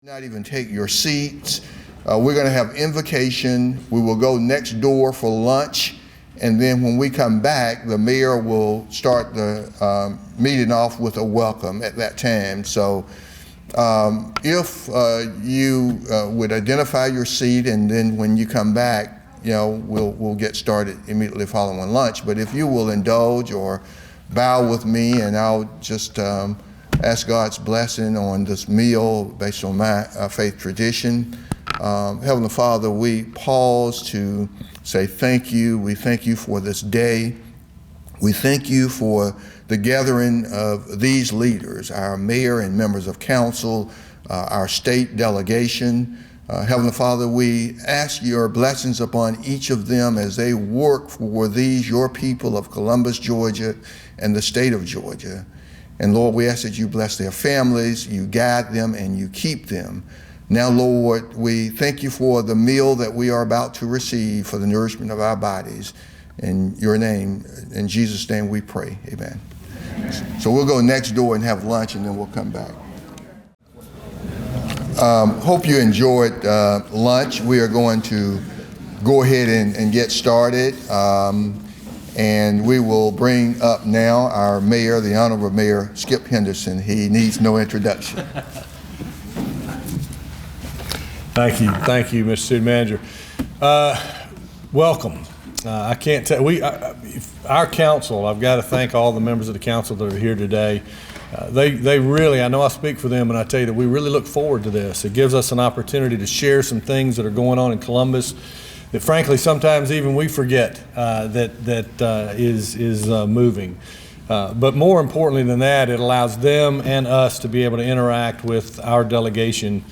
Not even take your seats. We're going to have invocation. We will go next door for lunch, and then when we come back, the mayor will start the meeting off with a welcome at that time. So if you would identify your seat, and then when you come back, we'll get started immediately following lunch. But if you will indulge or bow with me, and I'll just ask God's blessing on this meal based on my faith tradition. Heavenly Father, we pause to say thank you. We thank you for this day. We thank you for the gathering of these leaders, our mayor and members of council, our state delegation. Heavenly Father, we ask your blessings upon each of them as they work for these, your people of Columbus, Georgia, and the state of Georgia. And Lord, we ask that you bless their families, you guide them, and you keep them. Now, Lord, we thank you for the meal that we are about to receive for the nourishment of our bodies. In your name, in Jesus' name we pray, amen. So we'll go next door and have lunch, and then we'll come back. Hope you enjoyed lunch. We are going to go ahead and get started. And we will bring up now our mayor, the Honorable Mayor Skip Henderson. He needs no introduction. Thank you, Mr. City Manager. Welcome. I can't tell, our council, I've got to thank all the members of the council that are here today. They really, I know I speak for them, and I tell you that we really look forward to this. It gives us an opportunity to share some things that are going on in Columbus that frankly sometimes even we forget that is moving. But more importantly than that, it allows them and us to be able to interact with our delegation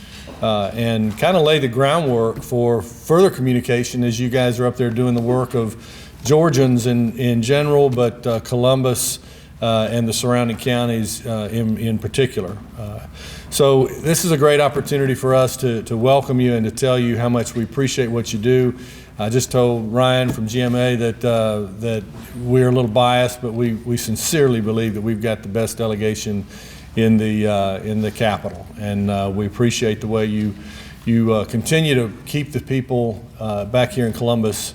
and kind of lay the groundwork for further communication as you guys are up there doing the work of Georgians in general, but Columbus and the surrounding counties in particular. So this is a great opportunity for us to welcome you and to tell you how much we appreciate what you do. I just told Ryan from GMA that we're a little biased, but we sincerely believe that we've got the best delegation in the Capitol, and we appreciate the way you continue to keep the people back here in Columbus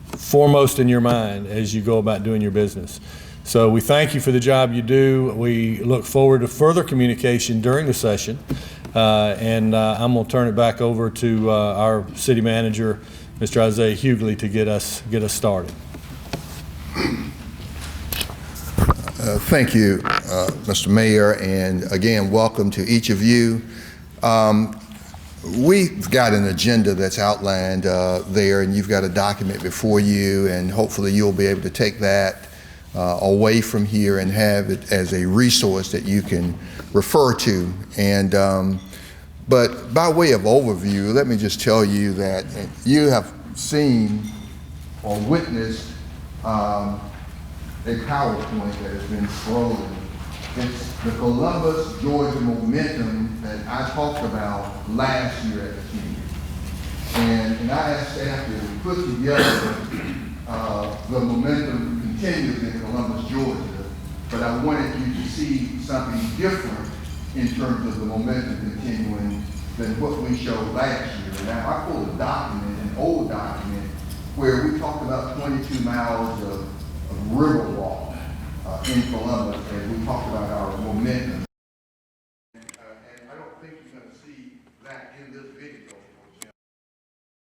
foremost in your mind as you go about doing your business. So we thank you for the job you do. We look forward to further communication during the session. And I'm going to turn it back over to our city manager, Mr. Isaiah Hughley, to get us started. Thank you, Mr. Mayor, and again, welcome to each of you. We've got an agenda that's outlined there, and you've got a document before you, and hopefully you'll be able to take that away from here and have it as a resource that you can refer to. And but by way of overview, let me just tell you that you have seen or witnessed a PowerPoint that has been scrolling. It's the Columbus, Georgia momentum that I talked about last year at the meeting. And I asked staff to put together the momentum continues in Columbus, Georgia, but I wanted you to see something different in terms of the momentum continuing than what we showed last year. Now, I pulled a document, an old document, where we talked about 22 miles of river walk in Columbus, and we talked about our momentum. And I don't think you're going to see that in this video, for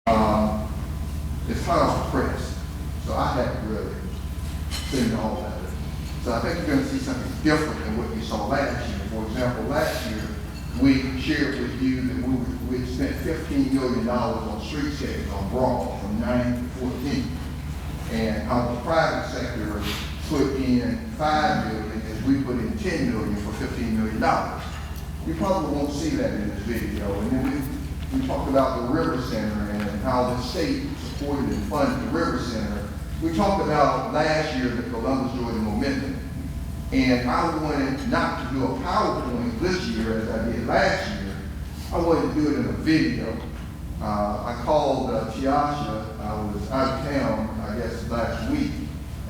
example. It's hot off the press, so I haven't really seen all that. So I think you're going to see something different than what you saw last year. For example, last year, we shared with you that we spent $15 million on streetscapes on Broad from 9 to 14. And our private sector put in $5 million, and we put in $10 million for $15 million. You probably won't see that in this video. And then we talked about the River Center and how the state supported and funded the River Center. We talked about last year the Columbus, Georgia momentum. And I wanted not to do a PowerPoint this year as I did last year. I wanted to do it in a video. I called Tiasha. I was out of town, I guess, last week.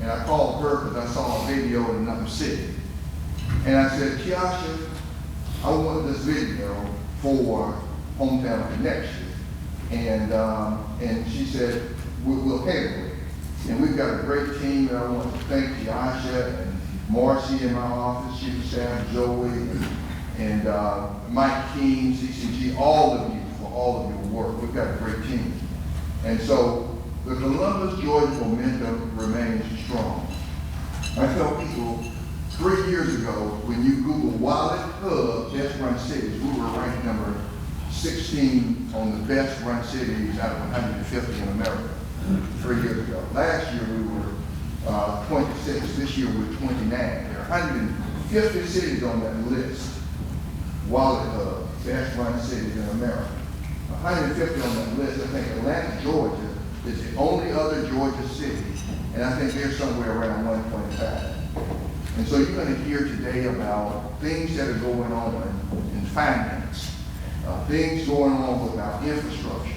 And I called her because I saw a video in another city. And I said, Tiasha, I want this video for Hometown Connection. And she said, we'll handle it. And we've got a great team, and I want to thank Jiasha and Marcy in my office, Chief of Staff, Joey, and Mike Keene, CCG, all of you for all of your work. We've got a great team. And so the Columbus, Georgia momentum remains strong. I tell people 3 years ago, when you Google Wallet Hub best run cities, we were ranked number 16 on the best run cities out of 150 in America 3 years ago. Last year we were 26. This year we're 29. There are 150 cities on that list. Wallet Hub, best run cities in America. 150 on that list. I think Atlanta, Georgia is the only other Georgia city, and I think they're somewhere around 125. And so you're going to hear today about things that are going on in finance, things going on with our infrastructure.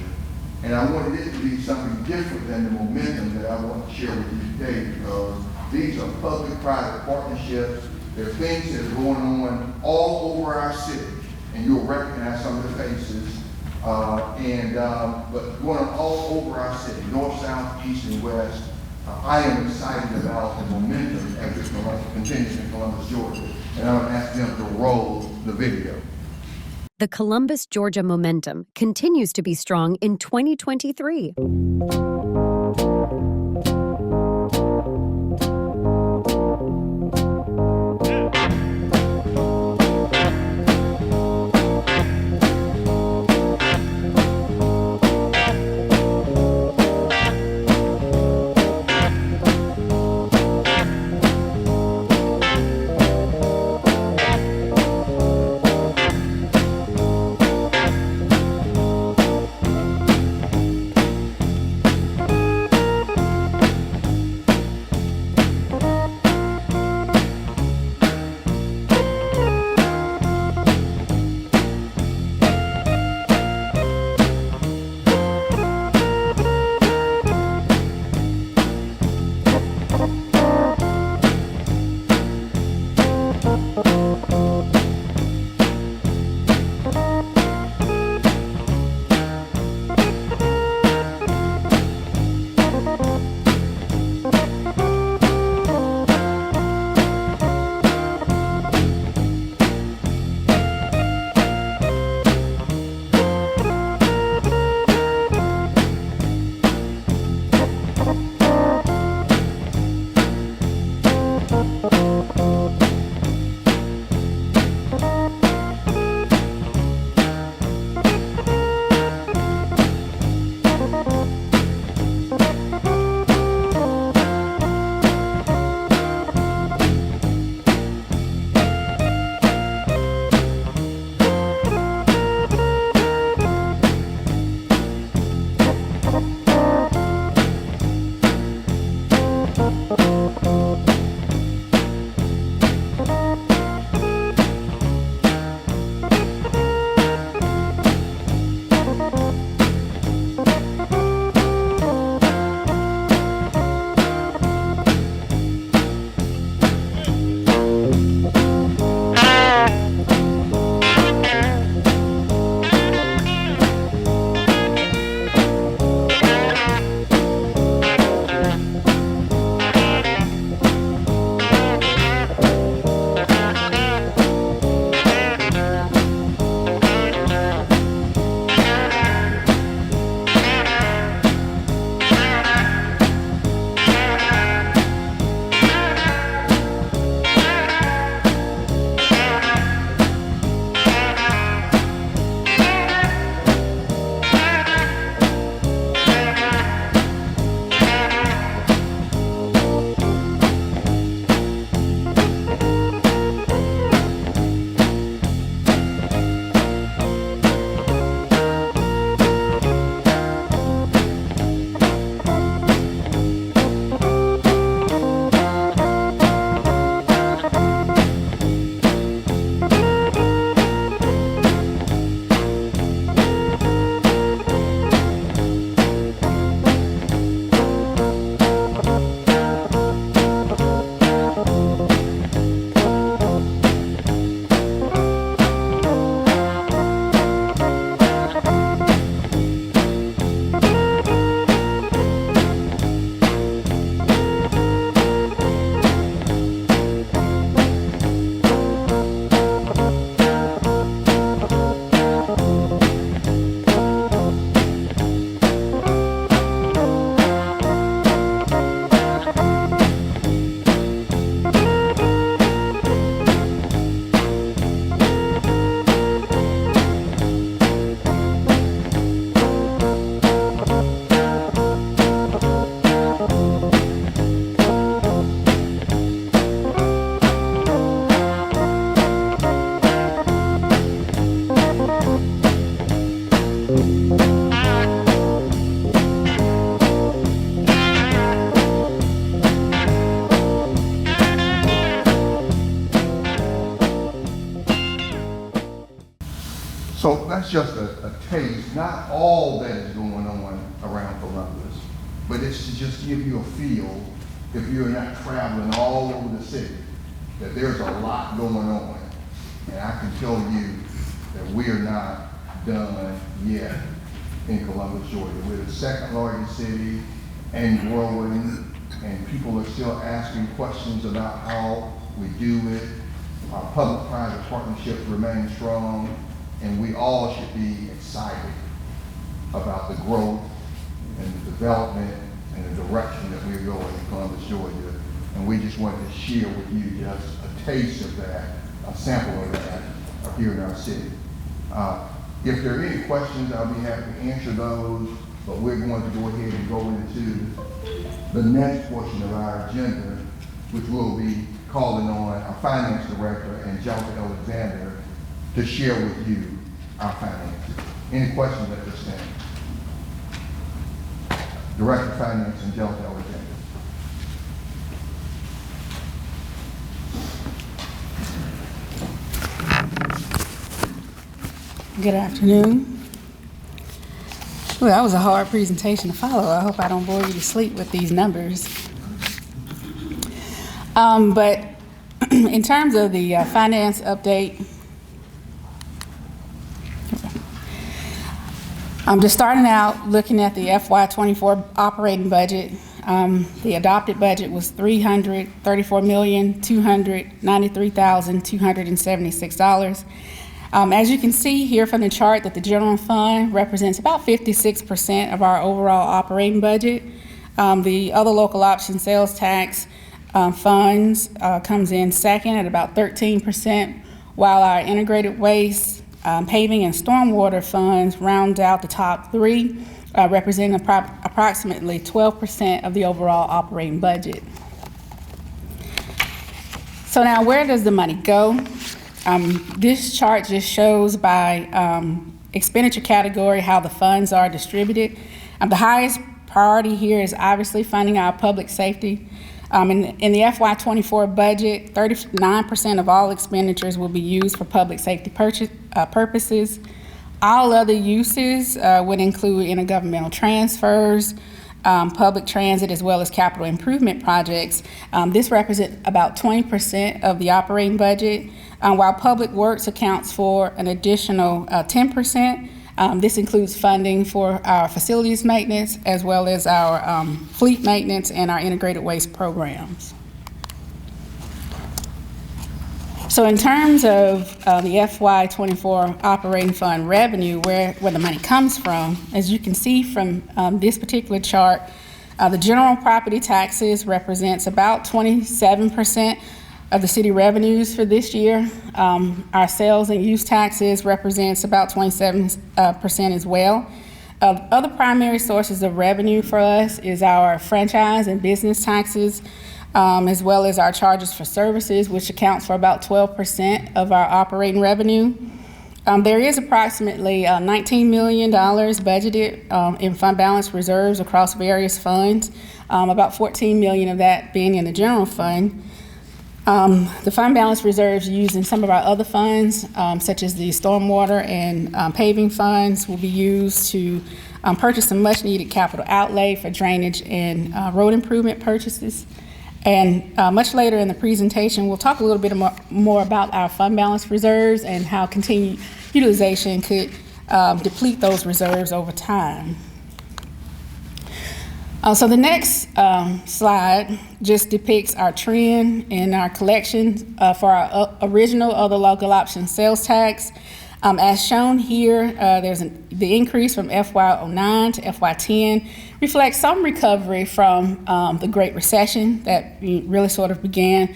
And I wanted it to be something different than the momentum that I want to share with you today, because these are public-private partnerships. There are things that are going on all over our city, and you'll recognize some of the faces. But going on all over our city, north, south, east, and west. I am excited about the momentum as it continues in Columbus, Georgia. And I'm going to ask them to roll the video. The Columbus, Georgia momentum continues to be strong in 2023. So that's just a taste, not all that is going on around Columbus, but it's to just give you a feel, if you're not traveling all over the city, that there's a lot going on. And I can tell you that we are not done yet in Columbus, Georgia. We're the second largest city and growing, and people are still asking questions about how we do it. Our public-private partnerships remain strong, and we all should be excited about the growth and the development and the direction that we're going in Columbus, Georgia. And we just wanted to share with you just a taste of that, a sample of that here in our city. If there are any questions, I'll be happy to answer those, but we're going to go ahead and go into the next portion of our agenda, which will be calling on our finance director, Angelica Alexander, to share with you our finances. Any questions at this time? Director of Finance, Angelica Alexander. Good afternoon. Well, that was a hard presentation to follow. I hope I don't bore you to sleep with these numbers. But in terms of the finance update, I'm just starting out looking at the FY24 operating budget. The adopted budget was $334,293,276. As you can see here from the chart, that the general fund represents about 56% of our overall operating budget. The other local option sales tax funds comes in second at about 13%, while our integrated waste, paving, and stormwater funds round out the top three, representing approximately 12% of the overall operating budget. So now, where does the money go? This chart just shows by expenditure category how the funds are distributed. The highest priority here is obviously funding our public safety. In the FY24 budget, 39% of all expenditures will be used for public safety purposes. All other uses would include intergovernmental transfers, public transit, as well as capital improvement projects. This represents about 20% of the operating budget, while public works accounts for an additional 10%. This includes funding for our facilities maintenance, as well as our fleet maintenance and our integrated waste programs. So in terms of the FY24 operating fund revenue, where the money comes from, as you can see from this particular chart, the general property taxes represents about 27% of the city revenues for this year. Our sales and use taxes represents about 27% as well. Other primary sources of revenue for us is our franchise and business taxes, as well as our charges for services, which accounts for about 12% of our operating revenue. There is approximately $19 million budgeted in fund balance reserves across various funds, about $14 million of that being in the general fund. The fund balance reserves used in some of our other funds, such as the stormwater and paving funds, will be used to purchase some much needed capital outlay for drainage and road improvement purchases. And much later in the presentation, we'll talk a little bit more about our fund balance reserves and how continued utilization could deplete those reserves over time. So the next slide just depicts our trend in our collections for our original other local option sales tax. As shown here, the increase from FY09 to FY10 reflects some recovery from the Great Recession that really sort of began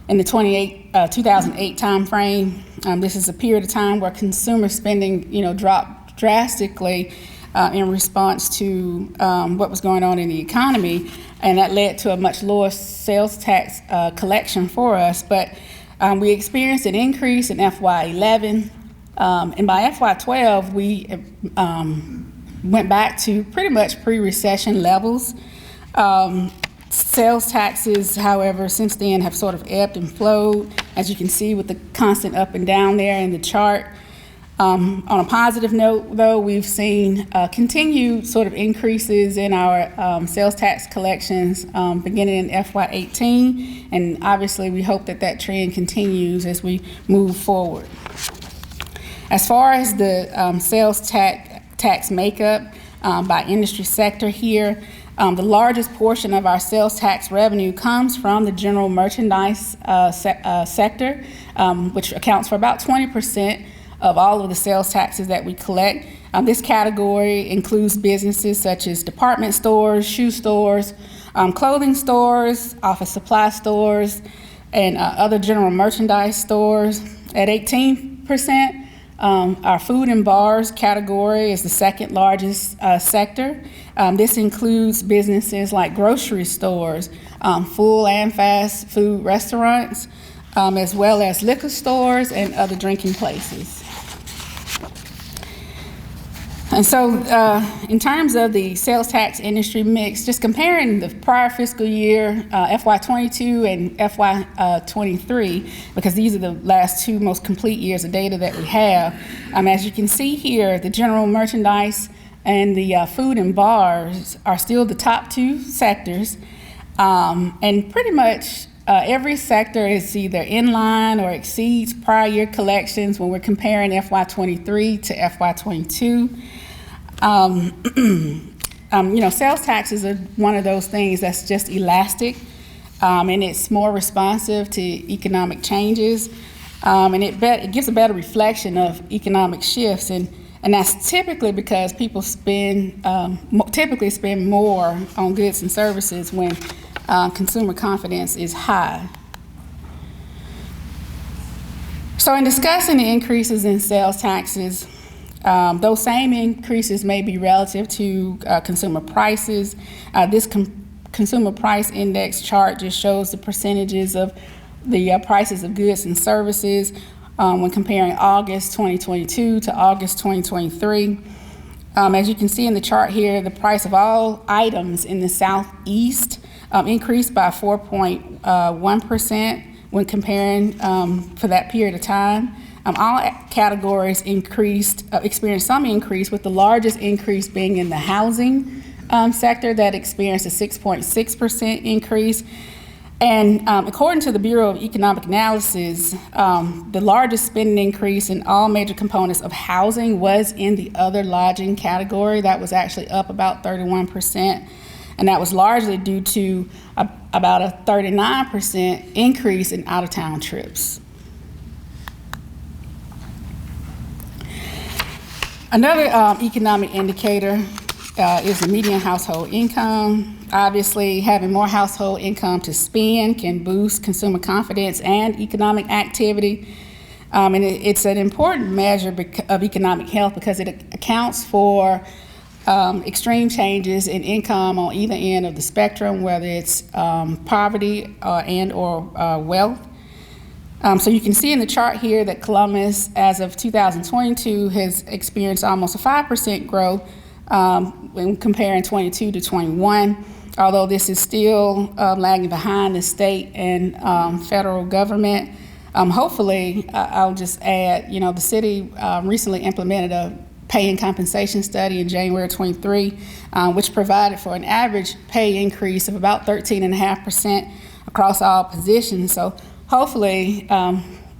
in the 2008 timeframe. This is a period of time where consumer spending, dropped drastically in response to what was going on in the economy, and that led to a much lower sales tax collection for us. But we experienced an increase in FY11, And by FY12, we went back to pretty much pre-recession levels. Sales taxes, however, since then have sort of ebbed and flowed, as you can see with the constant up and down there in the chart. On a positive note, though, we've seen continued sort of increases in our sales tax collections beginning in FY18, and obviously we hope that that trend continues as we move forward. As far as the sales tax makeup by industry sector here, the largest portion of our sales tax revenue comes from the general merchandise sector, which accounts for about 20% of all of the sales taxes that we collect. This category includes businesses such as department stores, shoe stores, clothing stores, office supply stores, and other general merchandise stores. At 18%, our food and bars category is the second largest sector. This includes businesses like grocery stores, full and fast food restaurants, as well as liquor stores and other drinking places. And so in terms of the sales tax industry mix, just comparing the prior fiscal year, FY22 and FY23, because these are the last two most complete years of data that we have. As you can see here, the general merchandise and the food and bars are still the top two sectors. And pretty much every sector is either in line or exceeds prior year collections when we're comparing FY23 to FY22. Sales taxes are one of those things that's just elastic, and it's more responsive to economic changes, and it gives a better reflection of economic shifts, and that's typically because people typically spend more on goods and services when consumer confidence is high. So in discussing the increases in sales taxes, those same increases may be relative to consumer prices. This consumer price index chart just shows the percentages of the prices of goods and services when comparing August 2022 to August 2023. As you can see in the chart here, the price of all items in the Southeast increased by 4.1% when comparing for that period of time. All categories experienced some increase, with the largest increase being in the housing sector that experienced a 6.6% increase. And according to the Bureau of Economic Analysis, the largest spending increase in all major components of housing was in the other lodging category. That was actually up about 31%. And that was largely due to about a 39% increase in out-of-town trips. Another economic indicator is the median household income. Obviously, having more household income to spend can boost consumer confidence and economic activity. And it's an important measure of economic health because it accounts for extreme changes in income on either end of the spectrum, whether it's poverty and or wealth. So you can see in the chart here that Columbus, as of 2022, has experienced almost a 5% growth when comparing 22 to 21, although this is still lagging behind the state and federal government. Hopefully, I'll just add, the city recently implemented a pay and compensation study in January 23, which provided for an average pay increase of about 13.5% across all positions. So hopefully,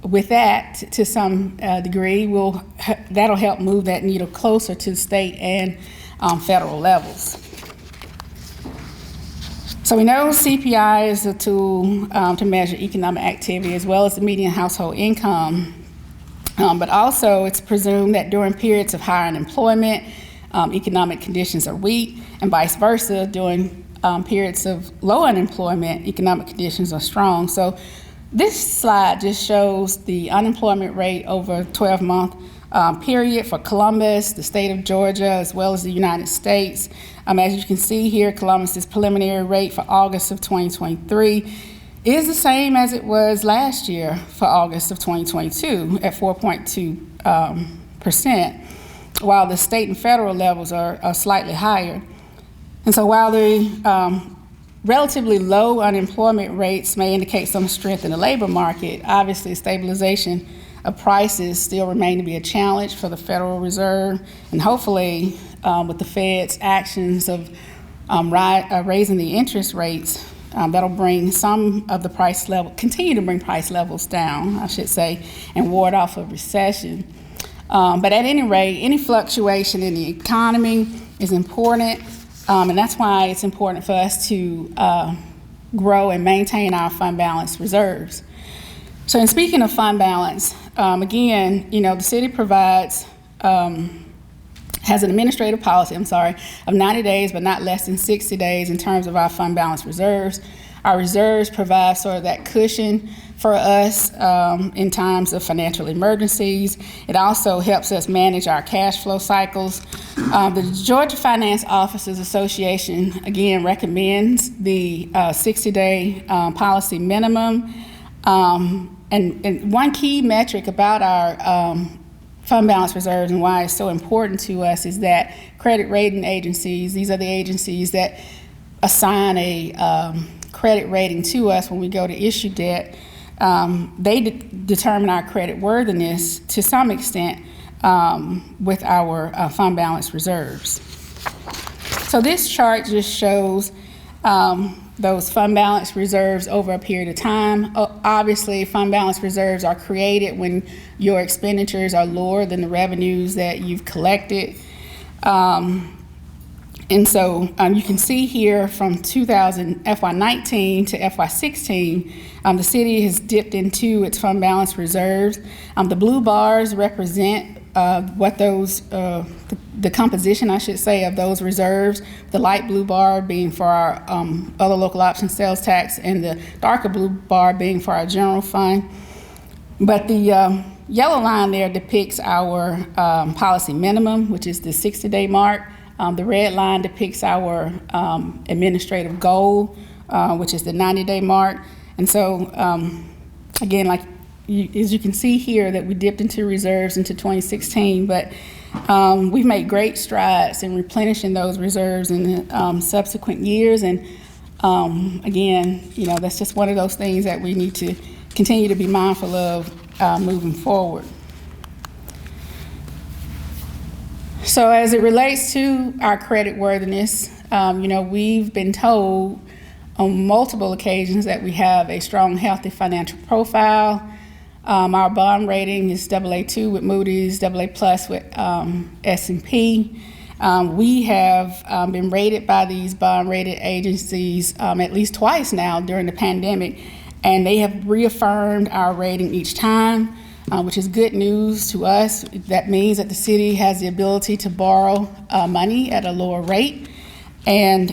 with that, to some degree, that'll help move that needle closer to state and federal levels. So we know CPI is a tool to measure economic activity as well as the median household income, but also it's presumed that during periods of higher unemployment, economic conditions are weak, and vice versa, during periods of low unemployment, economic conditions are strong. So this slide just shows the unemployment rate over a 12-month period for Columbus, the state of Georgia, as well as the United States. As you can see here, Columbus's preliminary rate for August of 2023 is the same as it was last year for August of 2022 at 4.2%, while the state and federal levels are slightly higher. And so while the relatively low unemployment rates may indicate some strength in the labor market, obviously stabilization of prices still remain to be a challenge for the Federal Reserve, and hopefully with the Fed's actions of raising the interest rates, that'll bring some of the price level, continue to bring price levels down, I should say, and ward off a recession. But at any rate, any fluctuation in the economy is important, and that's why it's important for us to grow and maintain our fund balance reserves. So in speaking of fund balance, again, the city has an administrative policy, of 90 days, but not less than 60 days in terms of our fund balance reserves. Our reserves provide sort of that cushion for us in times of financial emergencies. It also helps us manage our cash flow cycles. The Georgia Finance Officers Association, again, recommends the 60-day policy minimum. And one key metric about our fund balance reserves and why it's so important to us is that credit rating agencies, these are the agencies that assign a credit rating to us when we go to issue debt, they determine our credit worthiness to some extent with our fund balance reserves. So this chart just shows those fund balance reserves over a period of time. Obviously, fund balance reserves are created when your expenditures are lower than the revenues that you've collected. And so you can see here from FY19 to FY16, the city has dipped into its fund balance reserves. The blue bars represent what those, the composition, I should say, of those reserves. The light blue bar being for our other local option sales tax, and the darker blue bar being for our general fund. But the yellow line there depicts our policy minimum, which is the 60-day mark. The red line depicts our administrative goal, which is the 90-day mark. And so, again, as you can see here, that we dipped into reserves into 2016, but we've made great strides in replenishing those reserves in the subsequent years. And again, that's just one of those things that we need to continue to be mindful of moving forward. So as it relates to our credit worthiness, we've been told on multiple occasions that we have a strong, healthy financial profile. Our bond rating is AA2 with Moody's, AA+ with S&P. We have been rated by these bond rated agencies at least twice now during the pandemic, and they have reaffirmed our rating each time, which is good news to us. That means that the city has the ability to borrow money at a lower rate. And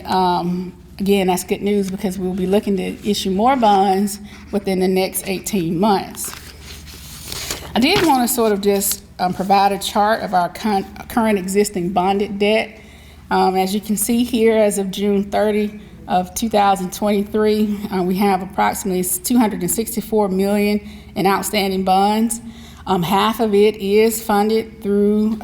again, that's good news because we'll be looking to issue more bonds within the next 18 months. I did want to sort of just provide a chart of our current existing bonded debt. As you can see here, as of June 30 of 2023, we have approximately $264 million in outstanding bonds. Half of it is funded through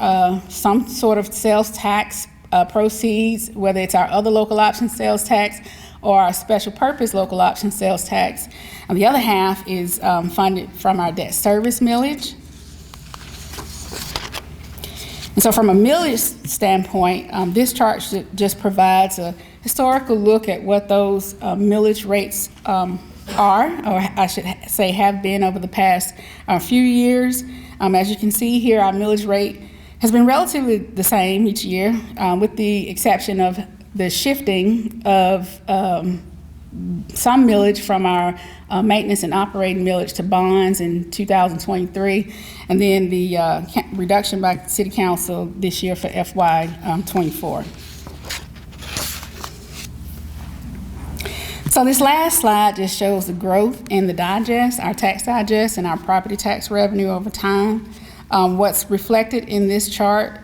some sort of sales tax proceeds, whether it's our other local option sales tax or our special purpose local option sales tax. And the other half is funded from our debt service millage. And so from a millage standpoint, this chart just provides a historical look at what those millage rates are, or I should say have been over the past few years. As you can see here, our millage rate has been relatively the same each year, with the exception of the shifting of some millage from our maintenance and operating millage to bonds in 2023, and then the reduction by City Council this year for FY24. So this last slide just shows the growth in the digest, our tax digest, and our property tax revenue over time. What's reflected in this chart,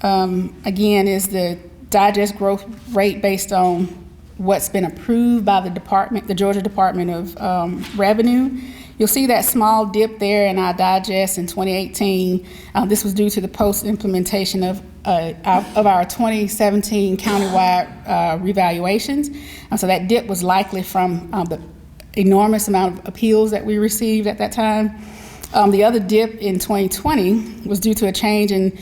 again, is the digest growth rate based on what's been approved by the Georgia Department of Revenue. You'll see that small dip there in our digest in 2018. This was due to the post-implementation of our 2017 countywide revaluations. So that dip was likely from the enormous amount of appeals that we received at that time. The other dip in 2020 was due to a change in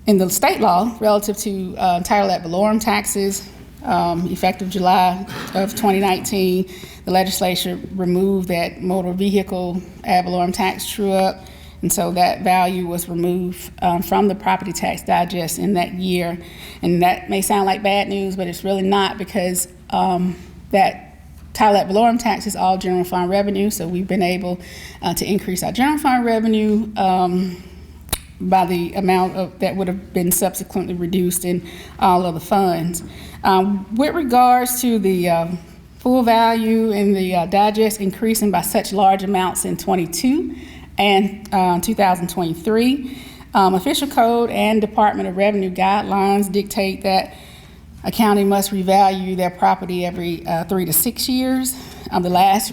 the state law relative to title ad valorem taxes. Effective July of 2019, the legislature removed that motor vehicle ad valorem tax true-up, and so that value was removed from the property tax digest in that year. And that may sound like bad news, but it's really not, because that title ad valorem tax is all general fund revenue, so we've been able to increase our general fund revenue by the amount that would have been subsequently reduced in all other funds. With regards to the full value and the digest increasing by such large amounts in 22 and 2023, official code and Department of Revenue guidelines dictate that a county must revalue their property every 3 to 6 years. The last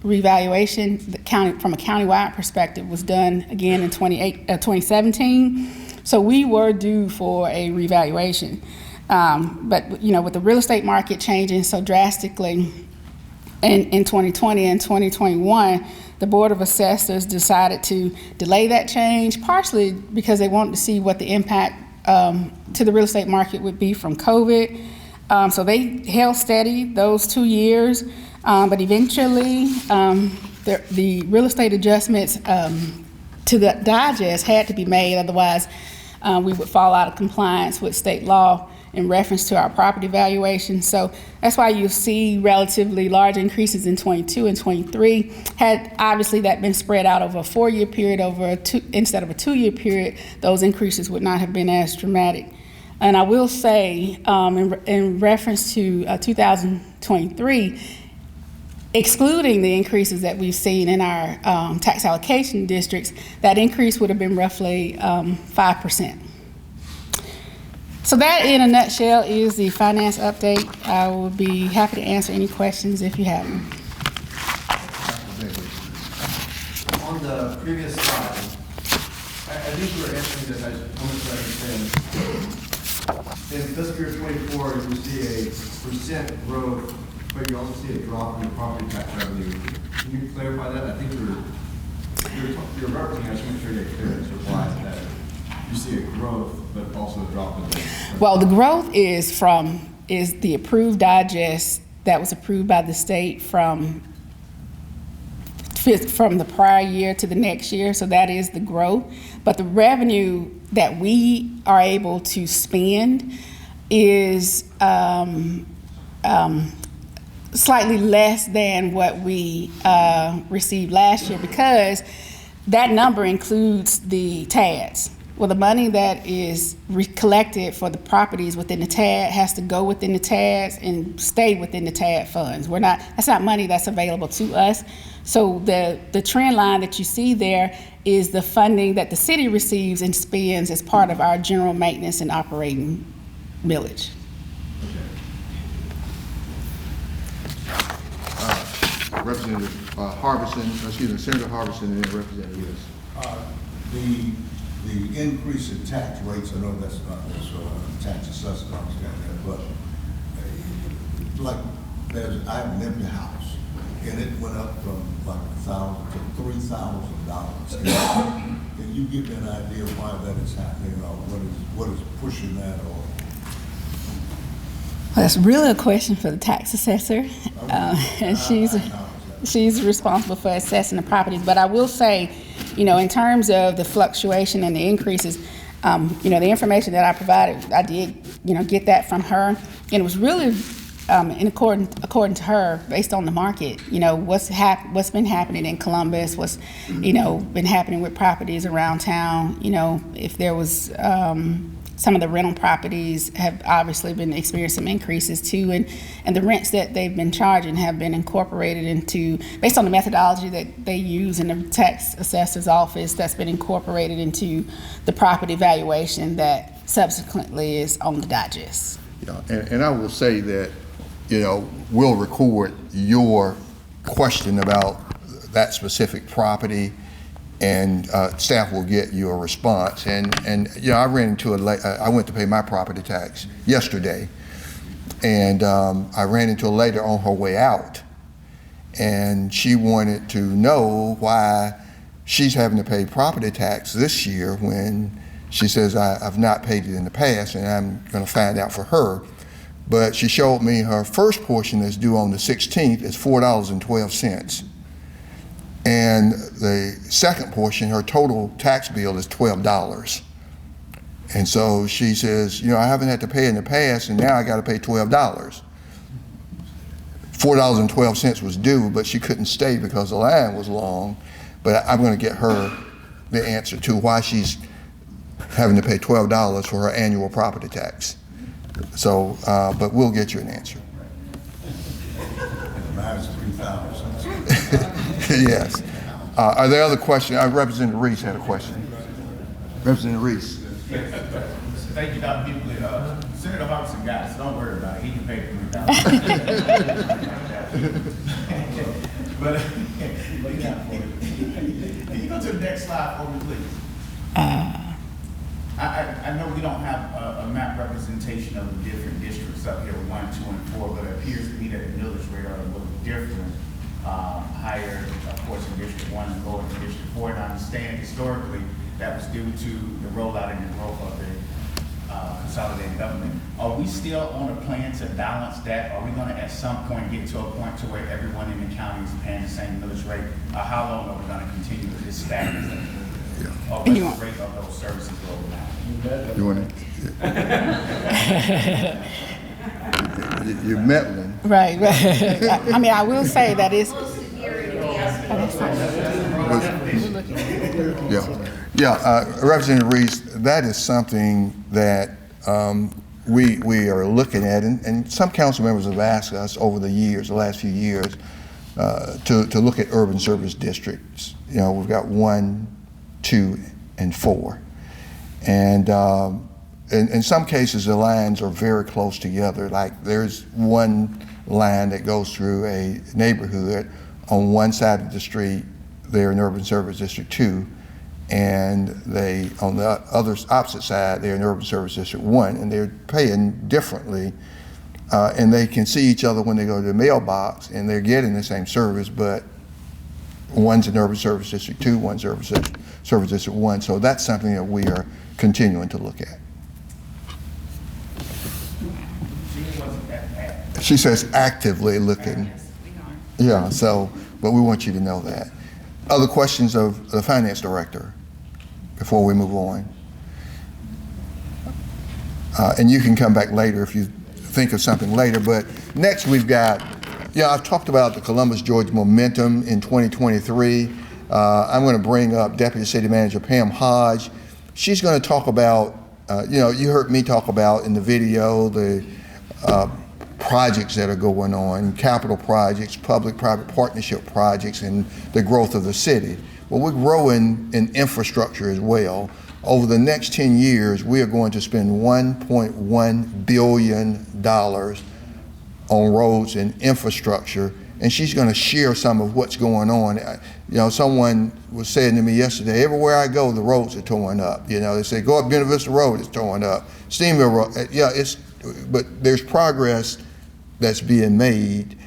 revaluation from a countywide perspective was done again in 2017. So we were due for a revaluation. But with the real estate market changing so drastically in 2020 and 2021, the Board of Assessors decided to delay that change, partially because they wanted to see what the impact to the real estate market would be from COVID. So they held steady those 2 years, but eventually the real estate adjustments to the digest had to be made, otherwise we would fall out of compliance with state law in reference to our property valuation. So that's why you see relatively large increases in 22 and 23. Had obviously that been spread out over a 4-year period instead of a 2-year period, those increases would not have been as dramatic. And I will say, in reference to 2023, excluding the increases that we've seen in our tax allocation districts, that increase would have been roughly 5%. So that, in a nutshell, is the finance update. I will be happy to answer any questions if you have them. On the previous slide, I think you were answering this, I just wanted to understand. In fiscal year 24, you see a percent growth, but you also see a drop in the property tax revenue. Can you clarify that? I think you're referencing, I just want to make sure you're clear as to why that you see a growth, but also a drop in the. Well, the growth is the approved digest that was approved by the state from the prior year to the next year, so that is the growth. But the revenue that we are able to spend is slightly less than what we received last year, because that number includes the TADs. Well, the money that is collected for the properties within the TAD has to go within the TADs and stay within the TAD funds. That's not money that's available to us. So the trend line that you see there is the funding that the city receives and spends as part of our general maintenance and operating millage. Representative Senator Harbison, and then Representative Lewis. The increase in tax rates, I know that's not tax assessment, I understand that, but like I have an empty house, and it went up from like $1,000 to $3,000. Can you give me an idea why that is happening, or what is pushing that, or? Well, that's really a question for the tax assessor, and she's responsible for assessing the properties. But I will say, in terms of the fluctuation and the increases, the information that I provided, I did, get that from her, and it was really according to her, based on the market, what's been happening in Columbus, what's been happening with properties around town. If there was some of the rental properties have obviously been experiencing some increases too, and the rents that they've been charging have been incorporated into, based on the methodology that they use in the tax assessor's office, that's been incorporated into the property valuation that subsequently is on the digest. Yeah, and I will say that we'll record your question about that specific property, and staff will get you a response. And I ran into I went to pay my property tax yesterday, and I ran into a lady on her way out, and she wanted to know why she's having to pay property tax this year when she says, I've not paid it in the past, and I'm going to find out for her. But she showed me her first portion that's due on the 16th is $4.12. And the second portion, her total tax bill is $12. And so she says, I haven't had to pay in the past, and now I got to pay $12. $4.12 was due, but she couldn't stay because the line was long. But I'm going to get her the answer to why she's having to pay $12 for her annual property tax. So, but we'll get you an answer. Mine's $3,000. Yes. Are there other questions? Representative Reese had a question. Representative Reese. Thank you, Dr. Hughley. Senator Hobson got it, so don't worry about it. He can pay the $3,000. But can you go to the next slide for me, please? I know we don't have a map representation of the different districts up here, 1, 2, and 4, but it appears to me that the millage rate are a little different. Higher, of course, in District 1 and lower in District 4. And I understand historically that was due to the rollout and the growth of the consolidated government. Are we still on a plan to balance that? Are we going to at some point get to a point to where everyone in the county is paying the same millage rate? How long are we going to continue with this status? Or what's the rate of those services rolling out? You want to? You're meddling. Right. I mean, I will say that it's. Representative Reese, that is something that we are looking at, and some council members have asked us over the last few years, to look at urban service districts. We've got 1, 2, and 4, and in some cases the lines are very close together. Like there's one line that goes through a neighborhood. On one side of the street, they're in Urban Service District 2, and they, on the opposite side, they're in Urban Service District 1, and they're paying differently. And they can see each other when they go to the mailbox, and they're getting the same service, but one's in Urban Service District 2, one's Urban Service District 1. So that's something that we are continuing to look at. She says actively looking. Yeah, so, but we want you to know that. Other questions of the finance director before we move on? And you can come back later if you think of something later, but next we've got, I've talked about the Columbus, Georgia momentum in 2023. I'm going to bring up Deputy City Manager Pam Hodge. She's going to talk about, you heard me talk about in the video the projects that are going on, capital projects, public-private partnership projects, and the growth of the city. Well, we're growing in infrastructure as well. Over the next 10 years, we are going to spend $1.1 billion on roads and infrastructure, and she's going to share some of what's going on. Someone was saying to me yesterday, everywhere I go, the roads are torn up. They say, go up Buena Vista Road, it's torn up. Steamville Road, but there's progress that's being made.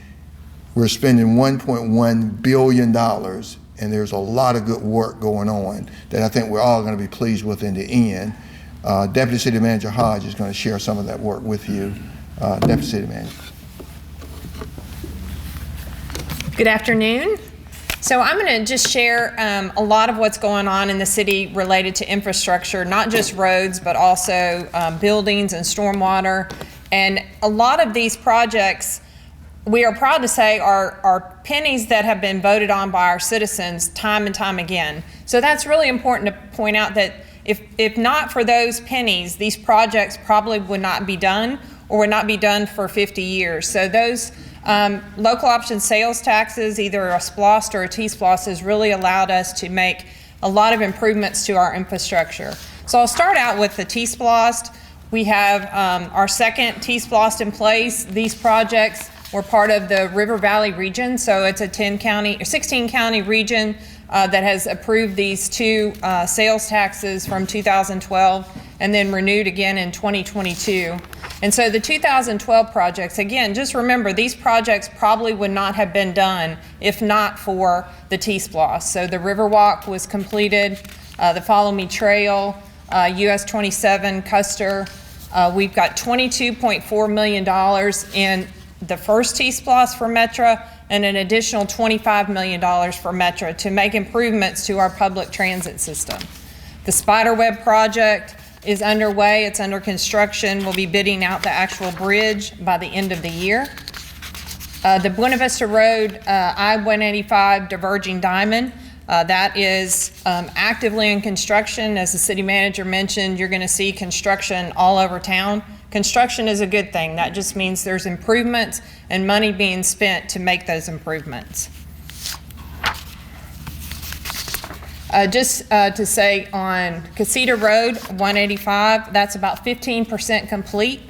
We're spending $1.1 billion, and there's a lot of good work going on that I think we're all going to be pleased with in the end. Deputy City Manager Hodge is going to share some of that work with you. Deputy City Manager. Good afternoon. So I'm going to just share a lot of what's going on in the city related to infrastructure, not just roads, but also buildings and stormwater. And a lot of these projects, we are proud to say, are pennies that have been voted on by our citizens time and time again. So that's really important to point out that if not for those pennies, these projects probably would not be done or would not be done for 50 years. So those local option sales taxes, either a SPLOST or a T-SPLOST, has really allowed us to make a lot of improvements to our infrastructure. So I'll start out with the T-SPLOST. We have our second T-Splost in place. These projects were part of the River Valley region, so it's a 16 county region that has approved these two sales taxes from 2012 and then renewed again in 2022. And so the 2012 projects, again, just remember these projects probably would not have been done if not for the T-Splost. So the Riverwalk was completed, the Follow Me Trail, US 27, Custer. We've got $22.4 million in the first T-Splost for Metra and an additional $25 million for Metra to make improvements to our public transit system. The Spiderweb project is underway. It's under construction. We'll be bidding out the actual bridge by the end of the year. The Buena Vista Road I-185 diverging diamond, that is actively in construction. As the city manager mentioned, you're going to see construction all over town. Construction is a good thing. That just means there's improvements and money being spent to make those improvements. Just to say on Casita Road 185, that's about 15% complete.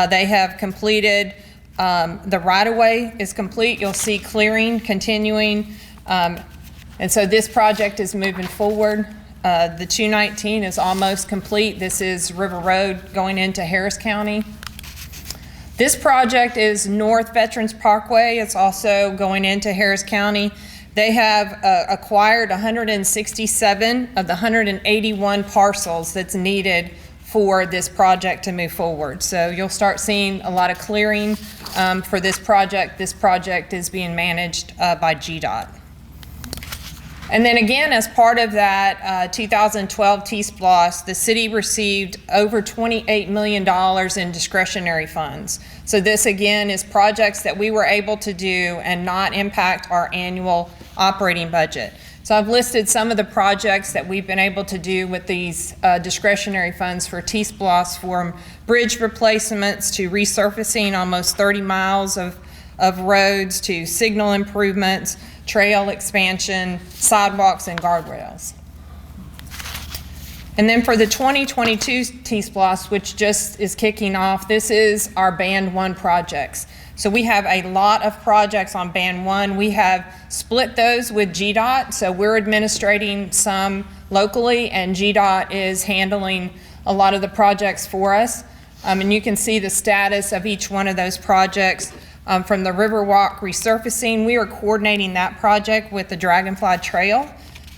They have completed, the right-of-way is complete. You'll see clearing continuing. And so this project is moving forward. The 219 is almost complete. This is River Road going into Harris County. This project is North Veterans Parkway. It's also going into Harris County. They have acquired 167 of the 181 parcels that's needed for this project to move forward. So you'll start seeing a lot of clearing for this project. This project is being managed by GDOT. And then again, as part of that 2012 T-Splost, the city received over $28 million in discretionary funds. So this again is projects that we were able to do and not impact our annual operating budget. So I've listed some of the projects that we've been able to do with these discretionary funds for T-Splost, from bridge replacements to resurfacing almost 30 miles of roads, to signal improvements, trail expansion, sidewalks, and guardrails. And then for the 2022 T-Splost, which just is kicking off, this is our Band 1 projects. So we have a lot of projects on Band 1. We have split those with GDOT, so we're administrating some locally, and GDOT is handling a lot of the projects for us. And you can see the status of each one of those projects. From the Riverwalk resurfacing, we are coordinating that project with the Dragonfly Trail,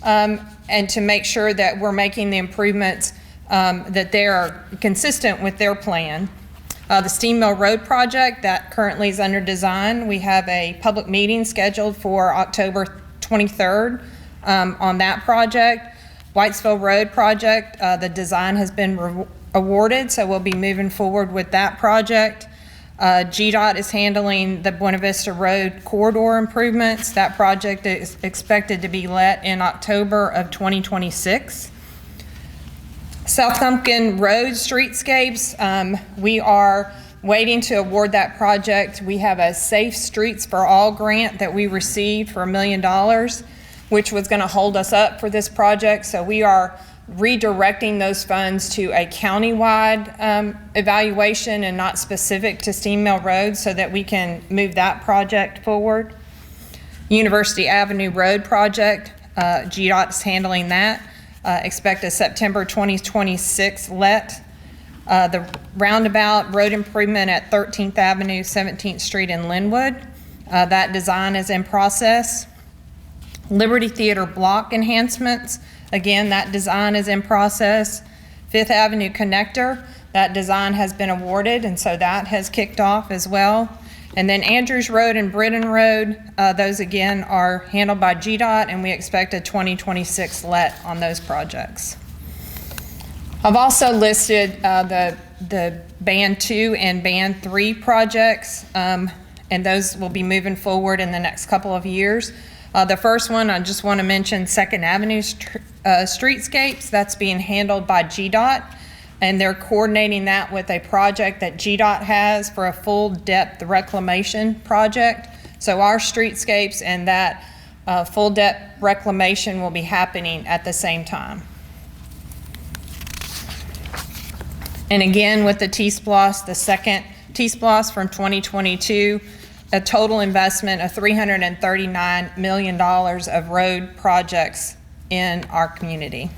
and to make sure that we're making the improvements that they are consistent with their plan. The Steam Mill Road project, that currently is under design. We have a public meeting scheduled for October 23rd on that project. Whitesville Road project, the design has been awarded, so we'll be moving forward with that project. GDOT is handling the Buena Vista Road corridor improvements. That project is expected to be let in October of 2026. South Pumpkin Road streetscapes, we are waiting to award that project. We have a Safe Streets for All grant that we received for $1 million, which was going to hold us up for this project. So we are redirecting those funds to a countywide evaluation and not specific to Steam Mill Road, so that we can move that project forward. University Avenue Road project, GDOT is handling that. Expect a September 2026 let. The roundabout road improvement at 13th Avenue, 17th Street in Linwood, that design is in process. Liberty Theater block enhancements, again, that design is in process. Fifth Avenue connector, that design has been awarded, and so that has kicked off as well. And then Andrews Road and Britton Road, those again are handled by GDOT, and we expect a 2026 let on those projects. I've also listed the Band 2 and Band 3 projects, and those will be moving forward in the next couple of years. The first one, I just want to mention Second Avenue streetscapes. That's being handled by GDOT, and they're coordinating that with a project that GDOT has for a full depth reclamation project. So our streetscapes and that full depth reclamation will be happening at the same time. And again, with the T-Splosh, the second T-Splosh from 2022, a total investment of $339 million of road projects in our community.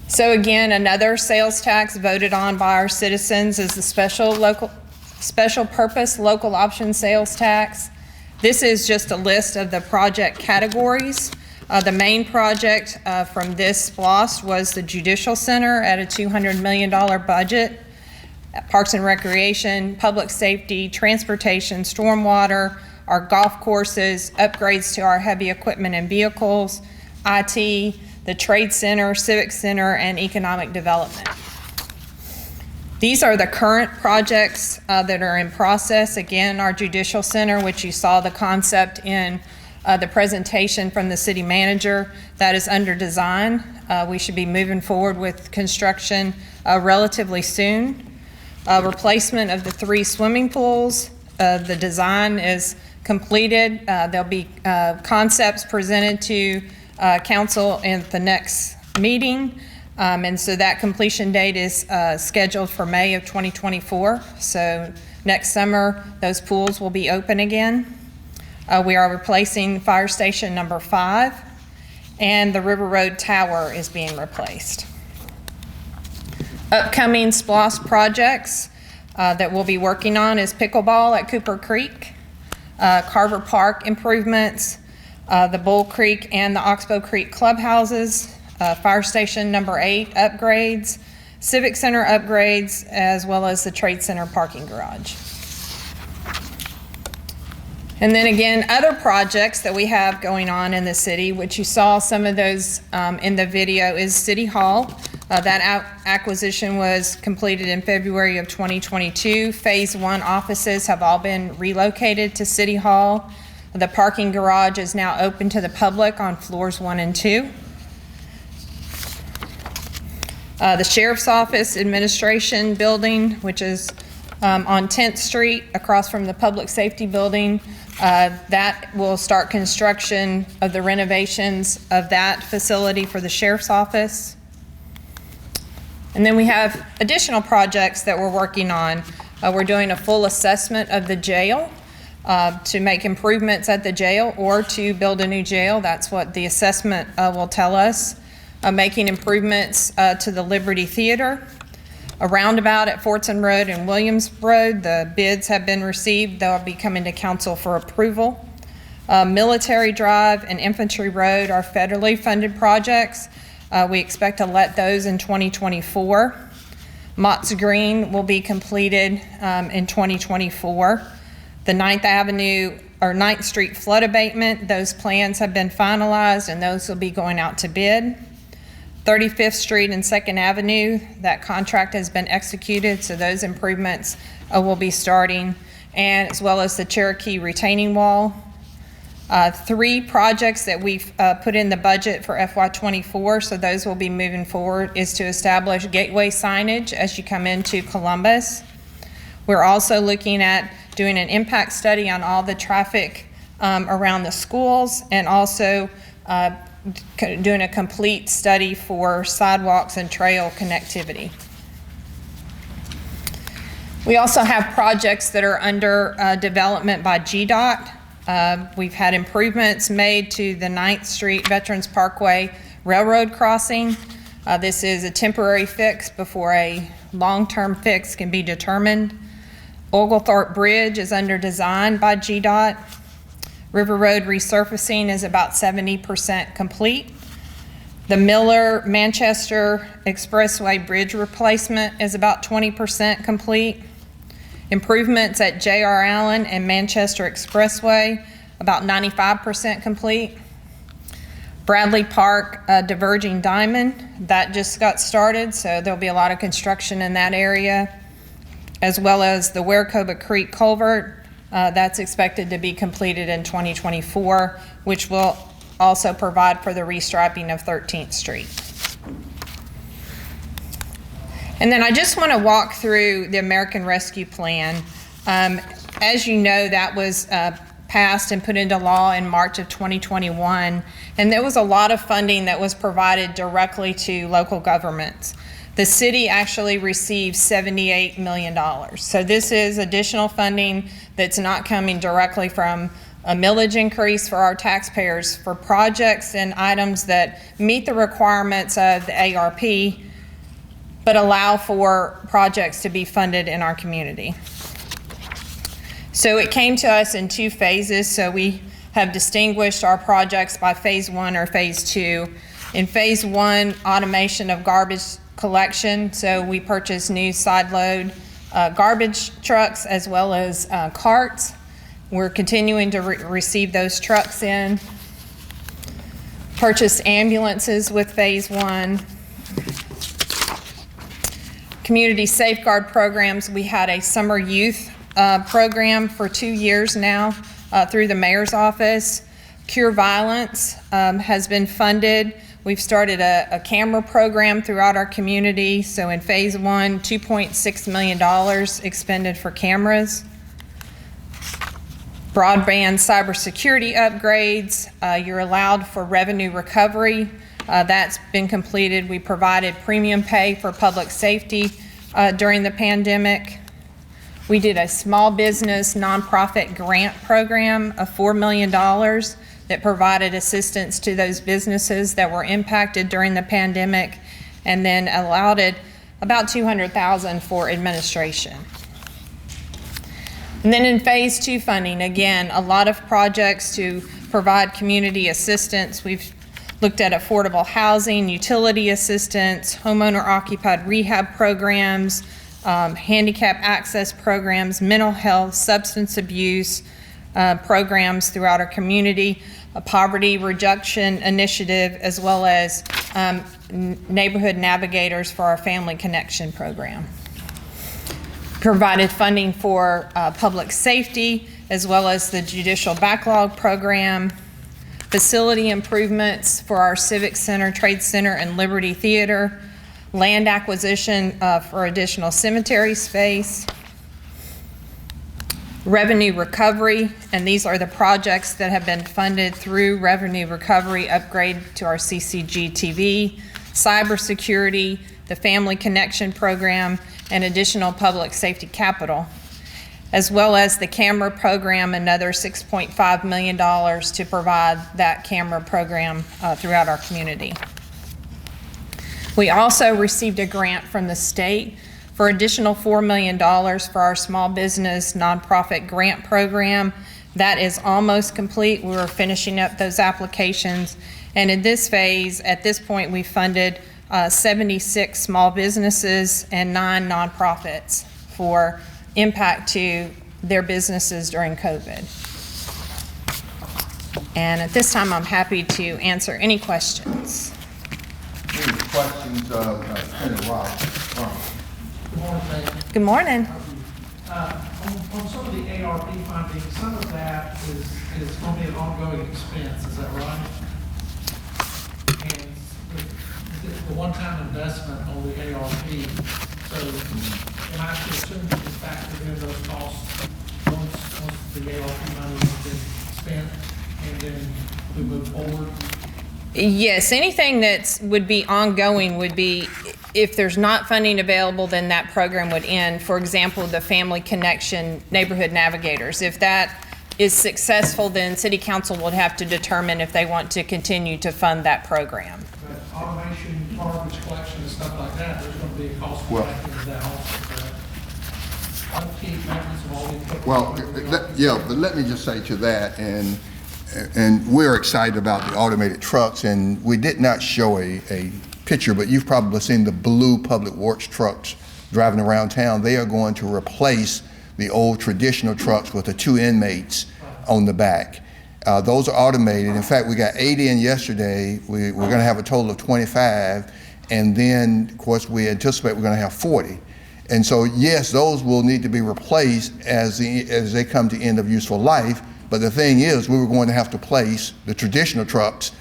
So again, another sales tax voted on by our citizens is the special purpose local option sales tax. This is just a list of the project categories. The main project from this SPLOST was the Judicial Center at a $200 million budget. Parks and Recreation, Public Safety, Transportation, Stormwater, our golf courses, upgrades to our heavy equipment and vehicles, IT, the Trade Center, Civic Center, and Economic Development. These are the current projects that are in process. Again, our Judicial Center, which you saw the concept in the presentation from the city manager, that is under design. We should be moving forward with construction relatively soon. Replacement of the 3 swimming pools. The design is completed. There'll be concepts presented to council in the next meeting. And so that completion date is scheduled for May of 2024. So next summer, those pools will be open again. We are replacing fire station number 5, and the River Road Tower is being replaced. Upcoming SPLOST projects that we'll be working on is pickleball at Cooper Creek, Carver Park improvements, the Bull Creek and the Oxbow Creek clubhouses, fire station number 8 upgrades, Civic Center upgrades, as well as the Trade Center parking garage. And then again, other projects that we have going on in the city, which you saw some of those in the video, is City Hall. That acquisition was completed in February of 2022. Phase 1 offices have all been relocated to City Hall. The parking garage is now open to the public on floors 1 and 2. The Sheriff's Office Administration Building, which is on 10th Street across from the Public Safety Building, that will start construction of the renovations of that facility for the Sheriff's Office. And then we have additional projects that we're working on. We're doing a full assessment of the jail to make improvements at the jail or to build a new jail. That's what the assessment will tell us. Making improvements to the Liberty Theater. A roundabout at Fortson Road and Williams Road, the bids have been received. They'll be coming to council for approval. Military Drive and Infantry Road are federally funded projects. We expect to let those in 2024. Mott's Green will be completed in 2024. The 9th Avenue or 9th Street flood abatement, those plans have been finalized and those will be going out to bid. 35th Street and 2nd Avenue, that contract has been executed, so those improvements will be starting, and as well as the Cherokee retaining wall. 3 projects that we've put in the budget for FY24, so those will be moving forward, is to establish gateway signage as you come into Columbus. We're also looking at doing an impact study on all the traffic around the schools, and also doing a complete study for sidewalks and trail connectivity. We also have projects that are under development by GDOT. We've had improvements made to the 9th Street Veterans Parkway Railroad crossing. This is a temporary fix before a long-term fix can be determined. Oglethorpe Bridge is under design by GDOT. River Road resurfacing is about 70% complete. The Miller-Manchester Expressway bridge replacement is about 20% complete. Improvements at J.R. Allen and Manchester Expressway, about 95% complete. Bradley Park Diverging Diamond, that just got started, so there'll be a lot of construction in that area, as well as the Werecoba Creek Culvert. That's expected to be completed in 2024, which will also provide for the restriping of 13th Street. And then I just want to walk through the American Rescue Plan. As you know, that was passed and put into law in March of 2021, and there was a lot of funding that was provided directly to local governments. The city actually received $78 million. So this is additional funding that's not coming directly from a millage increase for our taxpayers for projects and items that meet the requirements of the ARP, but allow for projects to be funded in our community. So it came to us in 2 phases, so we have distinguished our projects by phase 1 or phase 2. In phase 1, automation of garbage collection, so we purchased new side load garbage trucks as well as carts. We're continuing to receive those trucks in. Purchased ambulances with phase 1. Community safeguard programs, we had a summer youth program for 2 years now through the mayor's office. Cure Violence has been funded. We've started a camera program throughout our community. So in phase 1, $2.6 million expended for cameras. Broadband cybersecurity upgrades, you're allowed for revenue recovery. That's been completed. We provided premium pay for public safety during the pandemic. We did a small business nonprofit grant program of $4 million that provided assistance to those businesses that were impacted during the pandemic, and then allotted about $200,000 for administration. And then in phase 2 funding, again, a lot of projects to provide community assistance. We've looked at affordable housing, utility assistance, homeowner occupied rehab programs, handicap access programs, mental health, substance abuse programs throughout our community, a poverty reduction initiative, as well as neighborhood navigators for our family connection program. Provided funding for public safety, as well as the judicial backlog program, facility improvements for our Civic Center, Trade Center, and Liberty Theater, land acquisition for additional cemetery space, revenue recovery, and these are the projects that have been funded through revenue recovery, upgrade to our CCG TV, cybersecurity, the Family Connection Program, and additional public safety capital, as well as the camera program, another $6.5 million to provide that camera program throughout our community. We also received a grant from the state for additional $4 million for our small business nonprofit grant program. That is almost complete. We're finishing up those applications. And in this phase, at this point, we funded 76 small businesses and 9 nonprofits for impact to their businesses during COVID. And at this time, I'm happy to answer any questions. Any questions, Senator Ross? Good morning. On some of the ARP funding, some of that is going to be an ongoing expense, is that right? And the one-time investment on the ARP, so am I to assume you can factor in those costs once the ARP money has been spent and then we move forward? Yes, anything that would be ongoing would be, if there's not funding available, then that program would end. For example, the Family Connection Neighborhood Navigators. If that is successful, then City Council would have to determine if they want to continue to fund that program. But automation, garbage collection and stuff like that, there's going to be a cost factor to that also, correct? Upkeep, maintenance of all the equipment. Well, but let me just say to that, and we're excited about the automated trucks, and we did not show a picture, but you've probably seen the blue public works trucks driving around town. They are going to replace the old traditional trucks with the 2 inmates on the back. Those are automated. In fact, we got 8 in yesterday. We're going to have a total of 25, and then, of course, we anticipate we're going to have 40. And so, yes, those will need to be replaced as they come to end of useful life. But the thing is, we were going to have to place the traditional trucks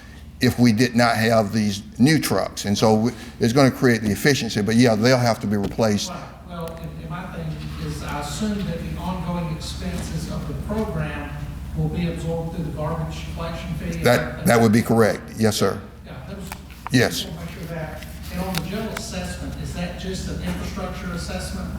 if we did not have these new trucks. And so it's going to create the efficiency, but yeah, they'll have to be replaced. Well, and my thing is, I assume that the ongoing expenses of the program will be absorbed through the garbage collection fee. That would be correct. Yes, sir. Yeah, that was, Yes. I want to make sure that. And on the general assessment, is that just an infrastructure assessment?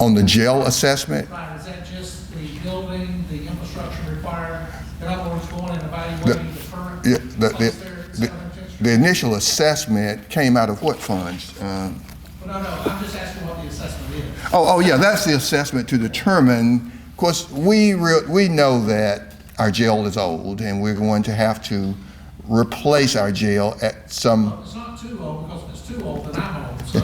On the jail assessment, Right, is that just the building, the infrastructure required? In other words, going and evaluating the current yeah, place there at 710th Street? the initial assessment came out of what funds? Well, no, I'm just asking what the assessment is. Oh, yeah, that's the assessment to determine, of course, we know that our jail is old and we're going to have to replace our jail at some, Well, it's not too old, because if it's too old, then I'm old, so.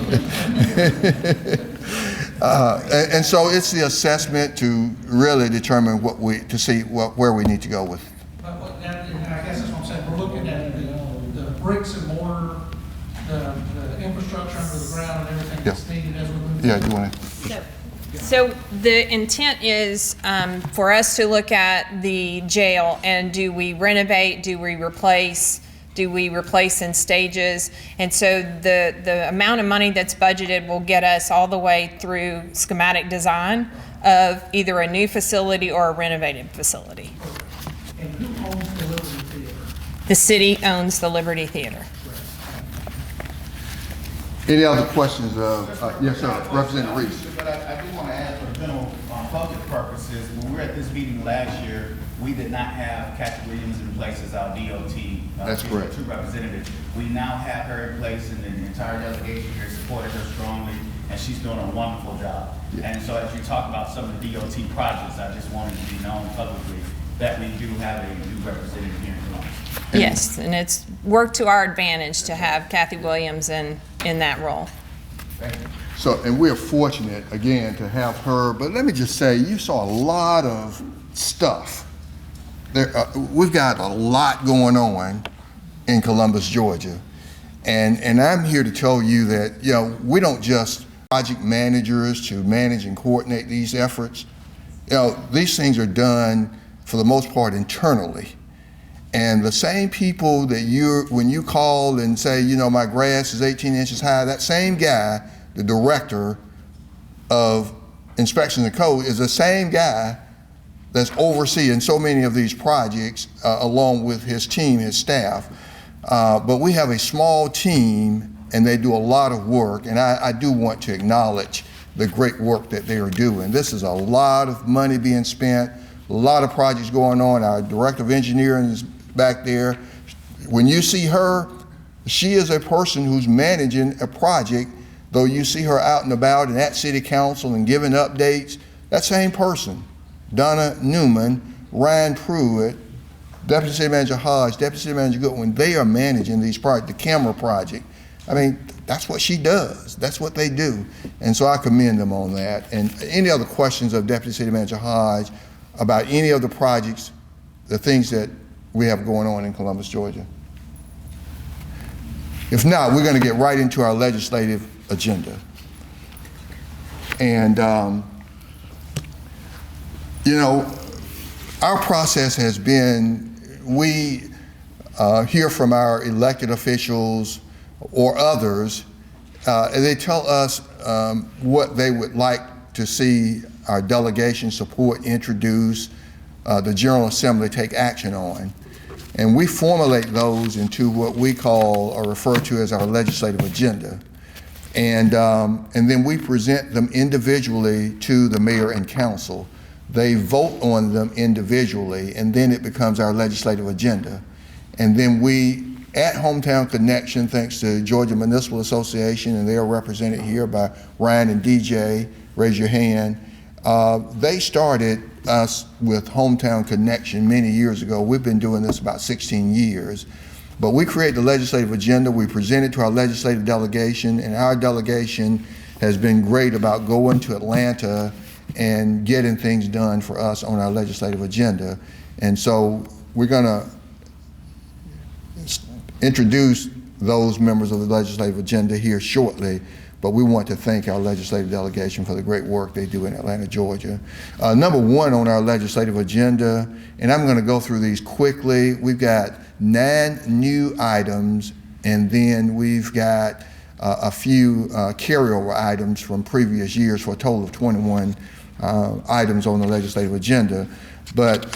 and so it's the assessment to really determine where we need to go with. And I guess that's what I'm saying, we're looking at the bricks and mortar, the infrastructure under the ground and everything that's needed as we move. Yeah, you want to? So the intent is for us to look at the jail and do we renovate, do we replace in stages? And so the amount of money that's budgeted will get us all the way through schematic design of either a new facility or a renovated facility. And who owns the Liberty Theater? The city owns the Liberty Theater. Any other questions? Yes, sir. Representative Reese. But I do want to add, for general public purposes, when we were at this meeting last year, we did not have Kathy Williams in place as our DOT. That's correct. True representative. We now have her in place, and the entire delegation here supported her strongly, and she's doing a wonderful job. Yeah. And so as you talk about some of the DOT projects, I just wanted to be known publicly that we do have a new representative here in Columbus. Yes, and it's worked to our advantage to have Kathy Williams in that role. So, and we're fortunate, again, to have her, but let me just say, you saw a lot of stuff. We've got a lot going on in Columbus, Georgia. And I'm here to tell you that, we don't just project managers to manage and coordinate these efforts. These things are done, for the most part, internally. And the same people that when you call and say, my grass is 18 inches high, that same guy, the director of inspection and code, is the same guy that's overseeing so many of these projects, along with his team, his staff. But we have a small team and they do a lot of work, and I do want to acknowledge the great work that they are doing. This is a lot of money being spent, a lot of projects going on. Our director of engineering is back there. When you see her, she is a person who's managing a project, though you see her out and about and at city council and giving updates. That same person, Donna Newman, Ryan Pruitt, Deputy City Manager Hodge, Deputy City Manager Goodwin, they are managing these projects, the camera project. I mean, that's what she does. That's what they do. And so I commend them on that. And any other questions of Deputy City Manager Hodge about any of the projects, the things that we have going on in Columbus, Georgia? If not, we're going to get right into our legislative agenda. And, our process has been, we hear from our elected officials or others, and they tell us what they would like to see our delegation support, introduce, the General Assembly take action on. And we formulate those into what we call or refer to as our legislative agenda. And then we present them individually to the mayor and council. They vote on them individually, and then it becomes our legislative agenda. And then we, at Hometown Connection, thanks to Georgia Municipal Association, and they are represented here by Ryan and DJ, raise your hand. They started us with Hometown Connection many years ago. We've been doing this about 16 years. But we create the legislative agenda, we present it to our legislative delegation, and our delegation has been great about going to Atlanta and getting things done for us on our legislative agenda. And so we're gonna introduce those members of the legislative agenda here shortly, but we want to thank our legislative delegation for the great work they do in Atlanta, Georgia. Number one on our legislative agenda, and I'm gonna go through these quickly, we've got 9 new items, and then we've got a few carryover items from previous years for a total of 21 items on the legislative agenda. But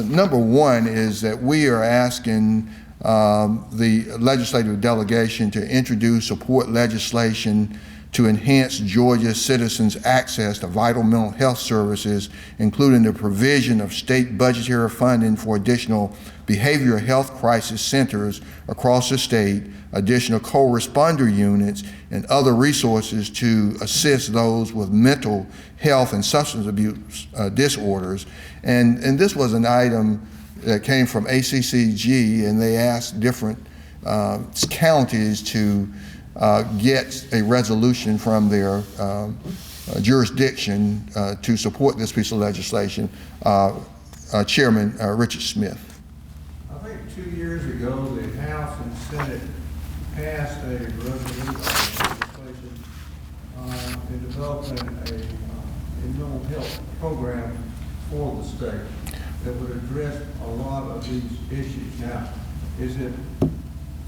number one is that we are asking the legislative delegation to introduce support legislation to enhance Georgia citizens' access to vital mental health services, including the provision of state budgetary funding for additional behavioral health crisis centers across the state, additional co-responder units, and other resources to assist those with mental health and substance abuse disorders. And this was an item that came from ACCG, and they asked different counties to get a resolution from their jurisdiction to support this piece of legislation. Chairman Richard Smith. I think 2 years ago, the House and Senate passed a resolution in developing a mental health program for the state that would address a lot of these issues. Now, is it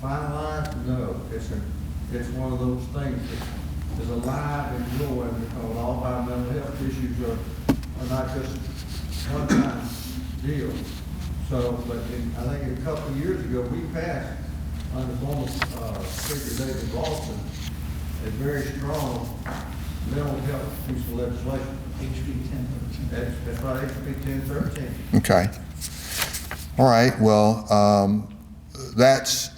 finalized? No. It's one of those things that is alive and growing because all of our mental health issues are not just one-time deal. So, but I think a couple of years ago, we passed, under former Speaker David Ralston, a very strong mental health piece of legislation. HB 1013. That's right, HB 1013. Okay. All right. Well, that's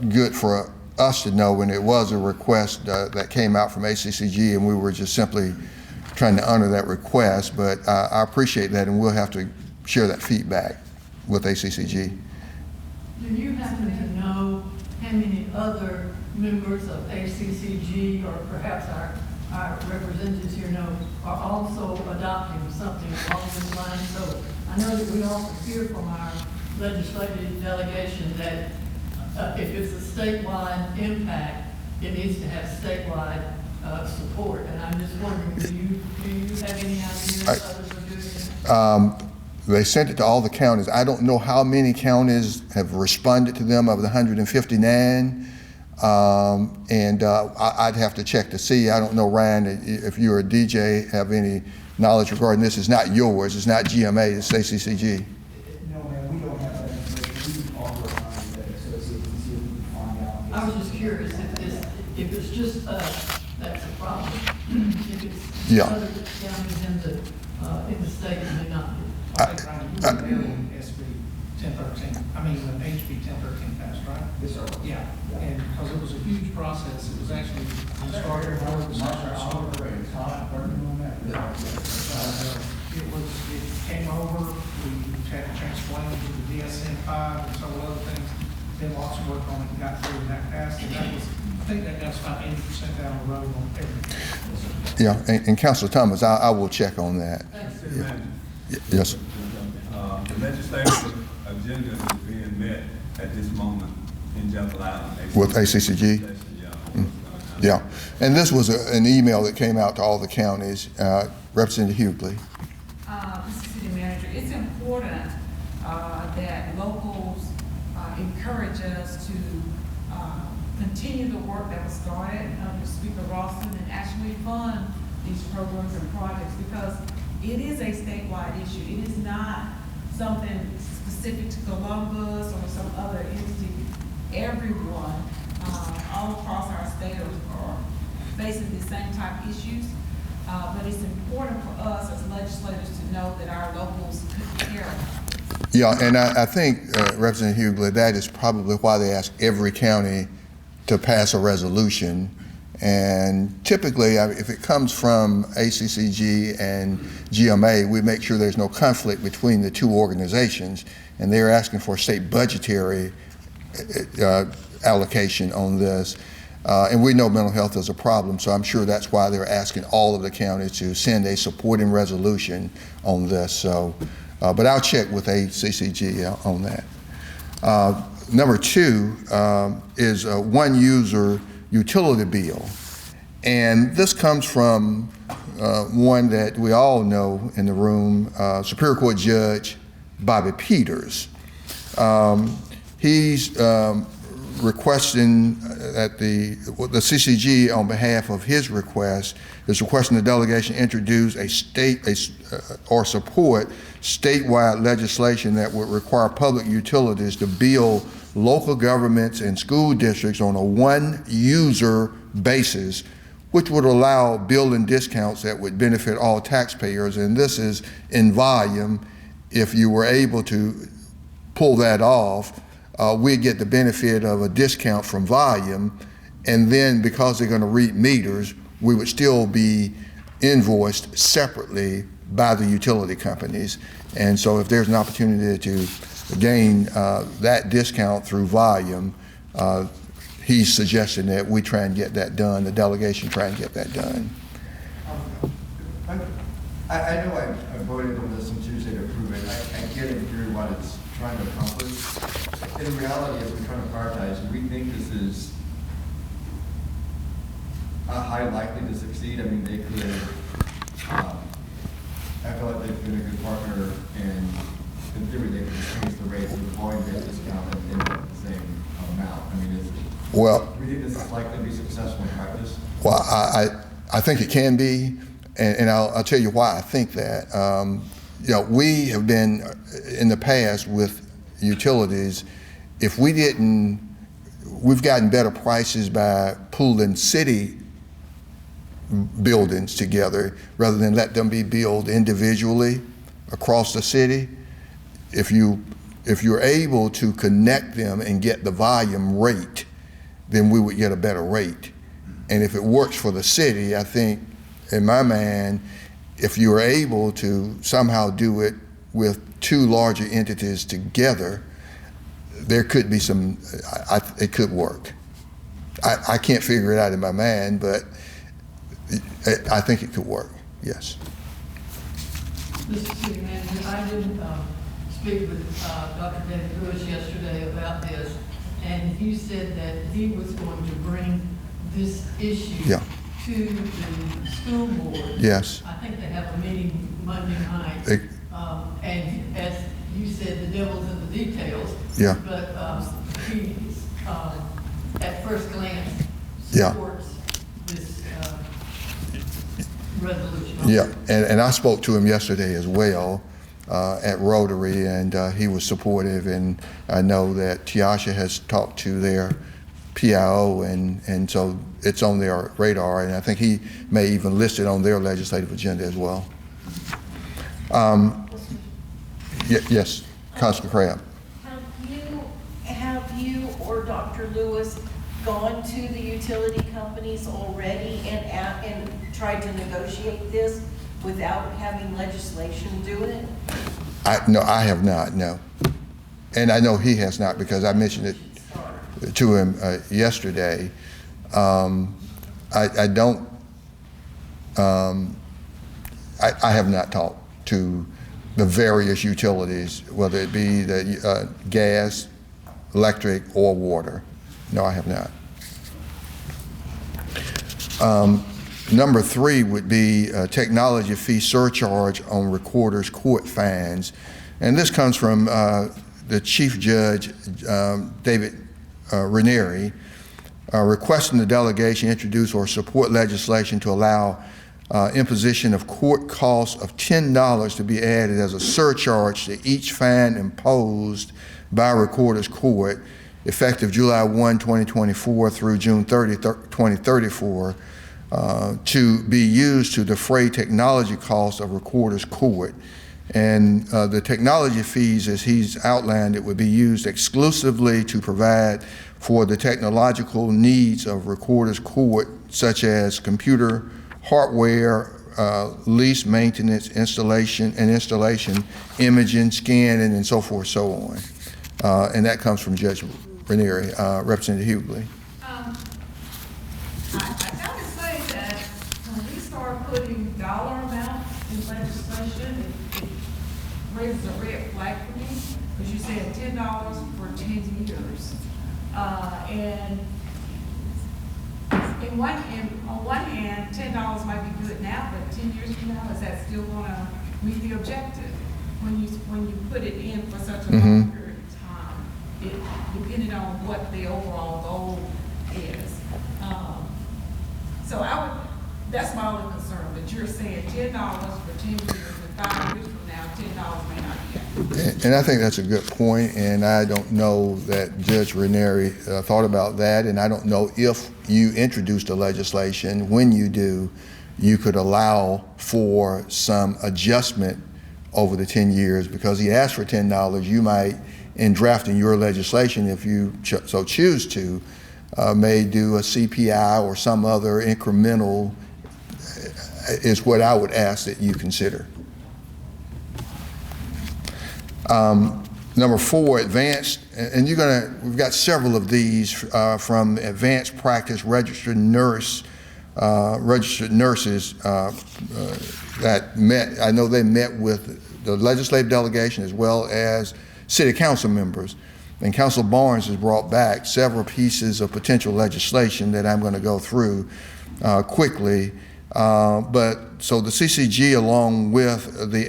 good for us to know, when it was a request that came out from ACCG, and we were just simply trying to honor that request. But I appreciate that, and we'll have to share that feedback with ACCG. Do you happen to know how many other members of ACCG, or perhaps our representatives here know, are also adopting something along this line? So I know that we also hear from our legislative delegation that if it's a statewide impact, it needs to have statewide support. And I'm just wondering, do you have any ideas others are doing it? They sent it to all the counties. I don't know how many counties have responded to them of the 159. I'd have to check to see. I don't know, Ryan, if you or DJ have any knowledge regarding this. It's not yours. It's not GMA. It's ACCG. No, man, we don't have that information. We offer a contact, so see if we can find out. I was just curious if it's just us, that's a problem. If it's other counties in the state, it may not be. I think, Ryan, you were there when SB 1013, when HB 1013 passed, right? Yes, sir. Yeah, and because it was a huge process, it was actually started board with it came over, we had to transplant it to the DSM-5 and several other things. Then lots of work on it and got through, and that passed, and that was, I think that got us about 80% down the road on everything. Yeah, and Councilor Thomas, I will check on that. Yeah. Yes. The legislative agenda is being met at this moment in Jekyll Island. With ACCG? Yeah. And this was an email that came out to all the counties. Representative Hughley. Mr. City Manager, it's important that locals encourage us to continue the work that was started under Speaker Ralston and actually fund these programs and projects, because it is a statewide issue. It is not something specific to Columbus or some other entity. Everyone all across our state are facing the same type of issues. But it's important for us as legislators to know that our locals could care about it. Yeah, and I think, Representative Hughley, that is probably why they ask every county to pass a resolution. And typically, if it comes from ACCG and GMA, we make sure there's no conflict between the two organizations, and they're asking for state budgetary allocation on this. And we know mental health is a problem, so I'm sure that's why they're asking all of the counties to send a supporting resolution on this. So, but I'll check with ACCG on that. Number two is a one-user utility bill. And this comes from one that we all know in the room, Superior Court Judge Bobby Peters. He's requesting that the CCG, on behalf of his request, is requesting the delegation introduce or support statewide legislation that would require public utilities to bill local governments and school districts on a one-user basis which would allow building discounts that would benefit all taxpayers. And this is in volume. If you were able to pull that off, we'd get the benefit of a discount from volume. And then because they're going to read meters, we would still be invoiced separately by the utility companies. And so if there's an opportunity to gain that discount through volume, he's suggesting that we try and get that done, the delegation try and get that done. I know I voted on this on Tuesday to approve it. I get it through what it's trying to accomplish. In reality, as we're trying to prioritize, we think this is high likely to succeed. I mean, they could, I feel like they've been a good partner, and in theory, they could just change the rate with the volume-based discount and end up the same amount. I mean, do we think this is likely to be successful in practice? Well, I think it can be, and I'll tell you why I think that. You know, we have been in the past with utilities, if we didn't, we've gotten better prices by pooling city buildings together rather than let them be billed individually across the city. If you're able to connect them and get the volume rate, then we would get a better rate. And if it works for the city, I think, in my mind, if you are able to somehow do it with two larger entities together, there could be some, it could work. I can't figure it out in my mind, but I think it could work, yes. Mr. City Manager, I didn't speak with Dr. David Lewis yesterday about this, and he said that he was going to bring this issue to the school board. Yes. I think they have a meeting Monday night. And as you said, the devil's in the details. Yeah. But he, at first glance, supports this resolution. Yeah, and I spoke to him yesterday as well at Rotary, and he was supportive, and I know that Tiasha has talked to their PIO, and so it's on their radar, and I think he may even list it on their legislative agenda as well. Yes, Councilor Crabb. Have you or Dr. Lewis gone to the utility companies already and tried to negotiate this without having legislation do it? No, I have not, no. And I know he has not, because I mentioned it to him yesterday. I don't, I have not talked to the various utilities, whether it be the gas, electric, or water. No, I have not. Number 3 would be technology fee surcharge on recorders court fines. And this comes from the Chief Judge, David Ranieri, requesting the delegation introduce or support legislation to allow imposition of court costs of $10 to be added as a surcharge to each fine imposed by Recorder's Court effective July 1, 2024 through June 30, 2034 to be used to defray technology costs of Recorder's Court. And the technology fees, as he's outlined, it would be used exclusively to provide for the technological needs of Recorder's Court, such as computer hardware, lease maintenance, installation, imaging, scanning, and so forth, so on. And that comes from Judge Ranieri, Representative Hughley. I gotta say that when we start putting dollar amounts in legislation, it raises a red flag for me, because you said $10 for 10 years. And on one hand, $10 might be good now, but 10 years from now, is that still gonna meet the objective? When you put it in for such a long period of time, depending on what the overall goal is. So that's my only concern, that you're saying $10 for 10 years, and 5 years from now, $10 may not be And I think that's a good point, and I don't know that Judge Ranieri thought about that, and I don't know if you introduced the legislation, when you do, you could allow for some adjustment over the 10 years, because he asked for $10, you might, in drafting your legislation, if you so choose to, may do a CPI or some other incremental, is what I would ask that you consider. Number 4, advanced, and we've got several of these from advanced practice registered nurses that met. I know they met with the legislative delegation as well as city council members. And Council Barnes has brought back several pieces of potential legislation that I'm going to go through quickly. So the CCG, along with the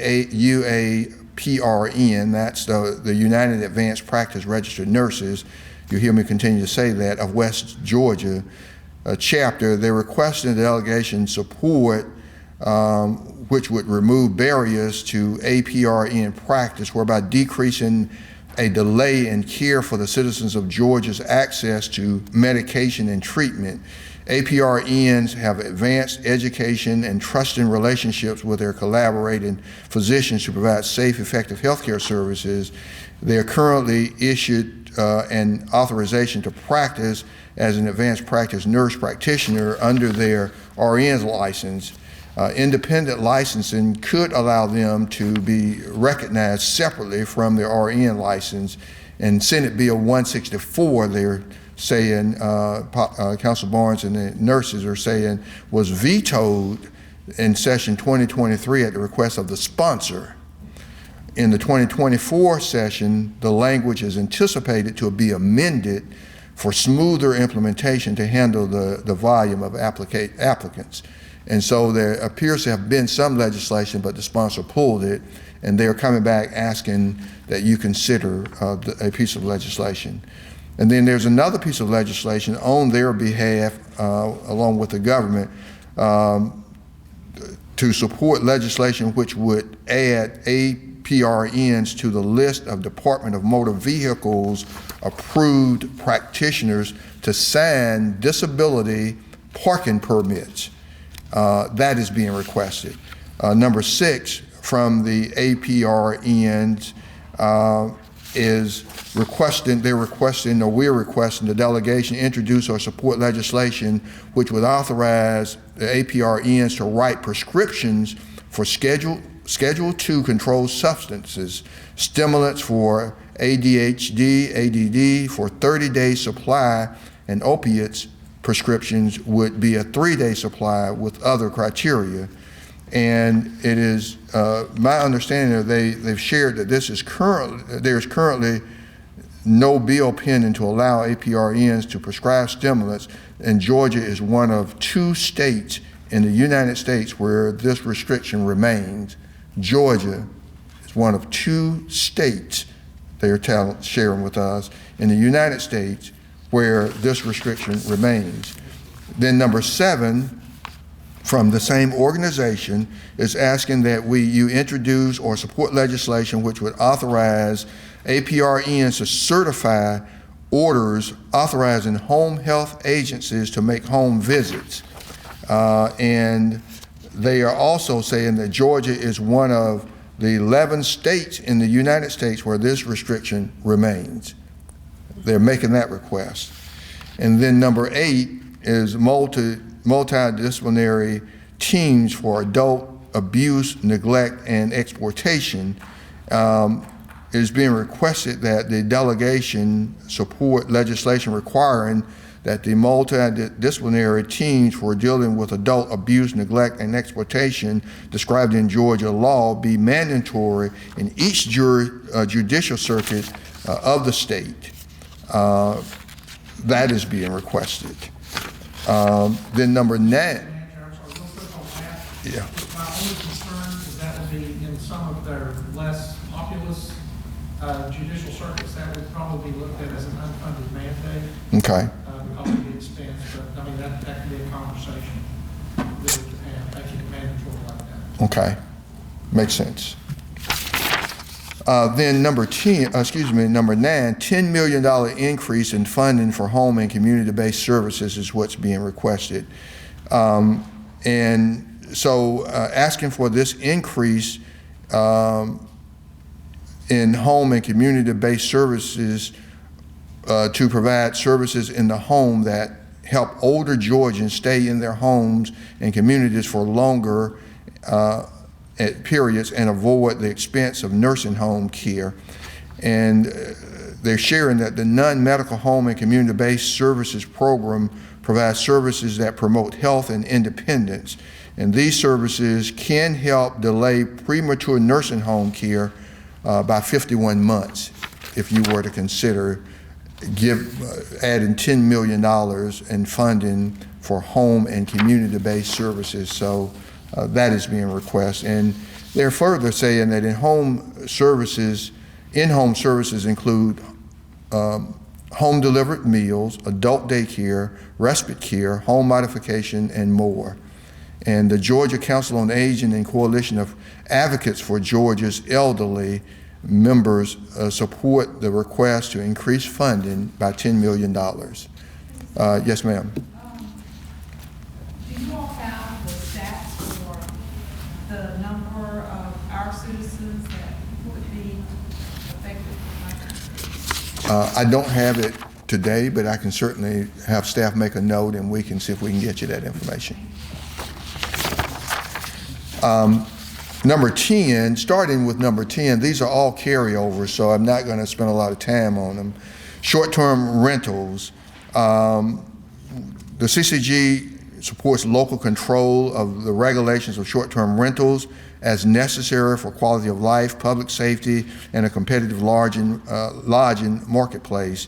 UAPRN, that's the United Advanced Practice Registered Nurses, you hear me continue to say that, of West Georgia chapter, they're requesting the delegation support which would remove barriers to APRN practice, whereby decreasing a delay in care for the citizens of Georgia's access to medication and treatment. APRNs have advanced education and trusting relationships with their collaborating physicians to provide safe, effective healthcare services. They are currently issued an authorization to practice as an advanced practice nurse practitioner under their RN's license. Independent licensing could allow them to be recognized separately from their RN license. And Senate Bill 164, they're saying, Council Barnes and the nurses are saying, was vetoed in session 2023 at the request of the sponsor. In the 2024 session, the language is anticipated to be amended for smoother implementation to handle the volume of applicants. And so there appears to have been some legislation, but the sponsor pulled it, and they're coming back asking that you consider a piece of legislation. And then there's another piece of legislation on their behalf, along with the government, to support legislation which would add APRNs to the list of Department of Motor Vehicles approved practitioners to sign disability parking permits. That is being requested. Number 6 from the APRNs is requesting, we're requesting the delegation introduce or support legislation which would authorize the APRNs to write prescriptions for Schedule II controlled substances, stimulants for ADHD, ADD for 30-day supply, and opiates prescriptions would be a 3-day supply with other criteria. And it is my understanding that they've shared that there's currently no bill pending to allow APRNs to prescribe stimulants, and Georgia is one of 2 states in the United States where this restriction remains. Georgia is one of 2 states, they are sharing with us, in the United States where this restriction remains. Then number 7, from the same organization, is asking that you introduce or support legislation which would authorize APRNs to certify orders authorizing home health agencies to make home visits. And they are also saying that Georgia is one of the 11 states in the United States where this restriction remains. They're making that request. And then number 8 is multidisciplinary teams for adult abuse, neglect, and exploitation. It is being requested that the delegation support legislation requiring that the multidisciplinary teams for dealing with adult abuse, neglect, and exploitation described in Georgia law be mandatory in each judicial circuit of the state. That is being requested. Then number 9. Yeah. My only concern is that would be in some of their less populous judicial circuits, that would probably be looked at as an unfunded mandate. Okay. Because of the expense, but I mean, that could be a conversation with, making it mandatory like that. Okay, makes sense. Then number 9, $10 million increase in funding for home and community-based services is what's being requested. And so asking for this increase in home and community-based services to provide services in the home that help older Georgians stay in their homes and communities for longer periods and avoid the expense of nursing home care. And they're sharing that the non-medical home and community-based services program provides services that promote health and independence. And these services can help delay premature nursing home care by 51 months if you were to consider adding $10 million in funding for home and community-based services. So that is being requested. And they're further saying that in-home services include home delivered meals, adult daycare, respite care, home modification, and more. And the Georgia Council on Aging and Coalition of Advocates for Georgia's Elderly members support the request to increase funding by $10 million. Yes, ma'am. Do you all have the stats for the number of our citizens that would be affected? I don't have it today, but I can certainly have staff make a note and we can see if we can get you that information. Number 10, starting with number 10, these are all carryovers, so I'm not going to spend a lot of time on them. Short-term rentals. The CCG supports local control of the regulations of short-term rentals as necessary for quality of life, public safety, and a competitive lodging marketplace,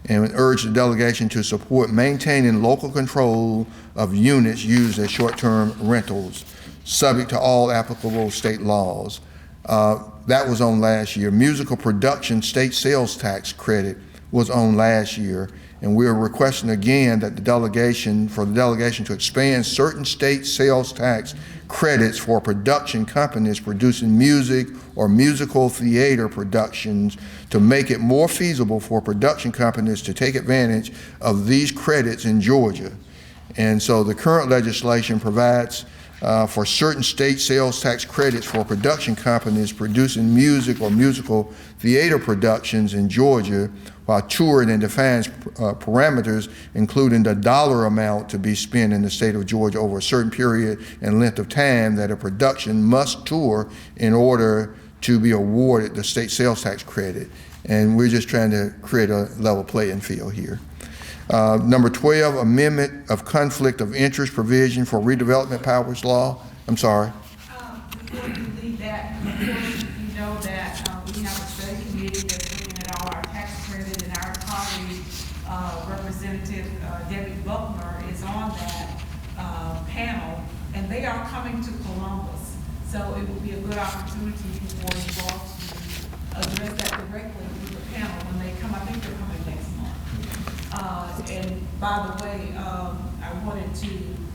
and urge the delegation to support maintaining local control of units used as short-term rentals, subject to all applicable state laws. That was on last year. Musical production state sales tax credit was on last year, and we're requesting again that the delegation to expand certain state sales tax credits for production companies producing music or musical theater productions to make it more feasible for production companies to take advantage of these credits in Georgia. And so the current legislation provides for certain state sales tax credits for production companies producing music or musical theater productions in Georgia, while touring and defines parameters, including the dollar amount to be spent in the state of Georgia over a certain period and length of time that a production must tour in order to be awarded the state sales tax credit. And we're just trying to create a level playing field here. Number 12, amendment of conflict of interest provision for redevelopment powers law. I'm sorry. Before you leave that, of course, you know that we have a study committee that's looking at all our tax credit, and our colleague, Representative Debbie Buckner, is on that panel, and they are coming to Columbus. So it would be a good opportunity for you all to address that directly with the panel when they come. I think they're coming next month. And by the way, I wanted to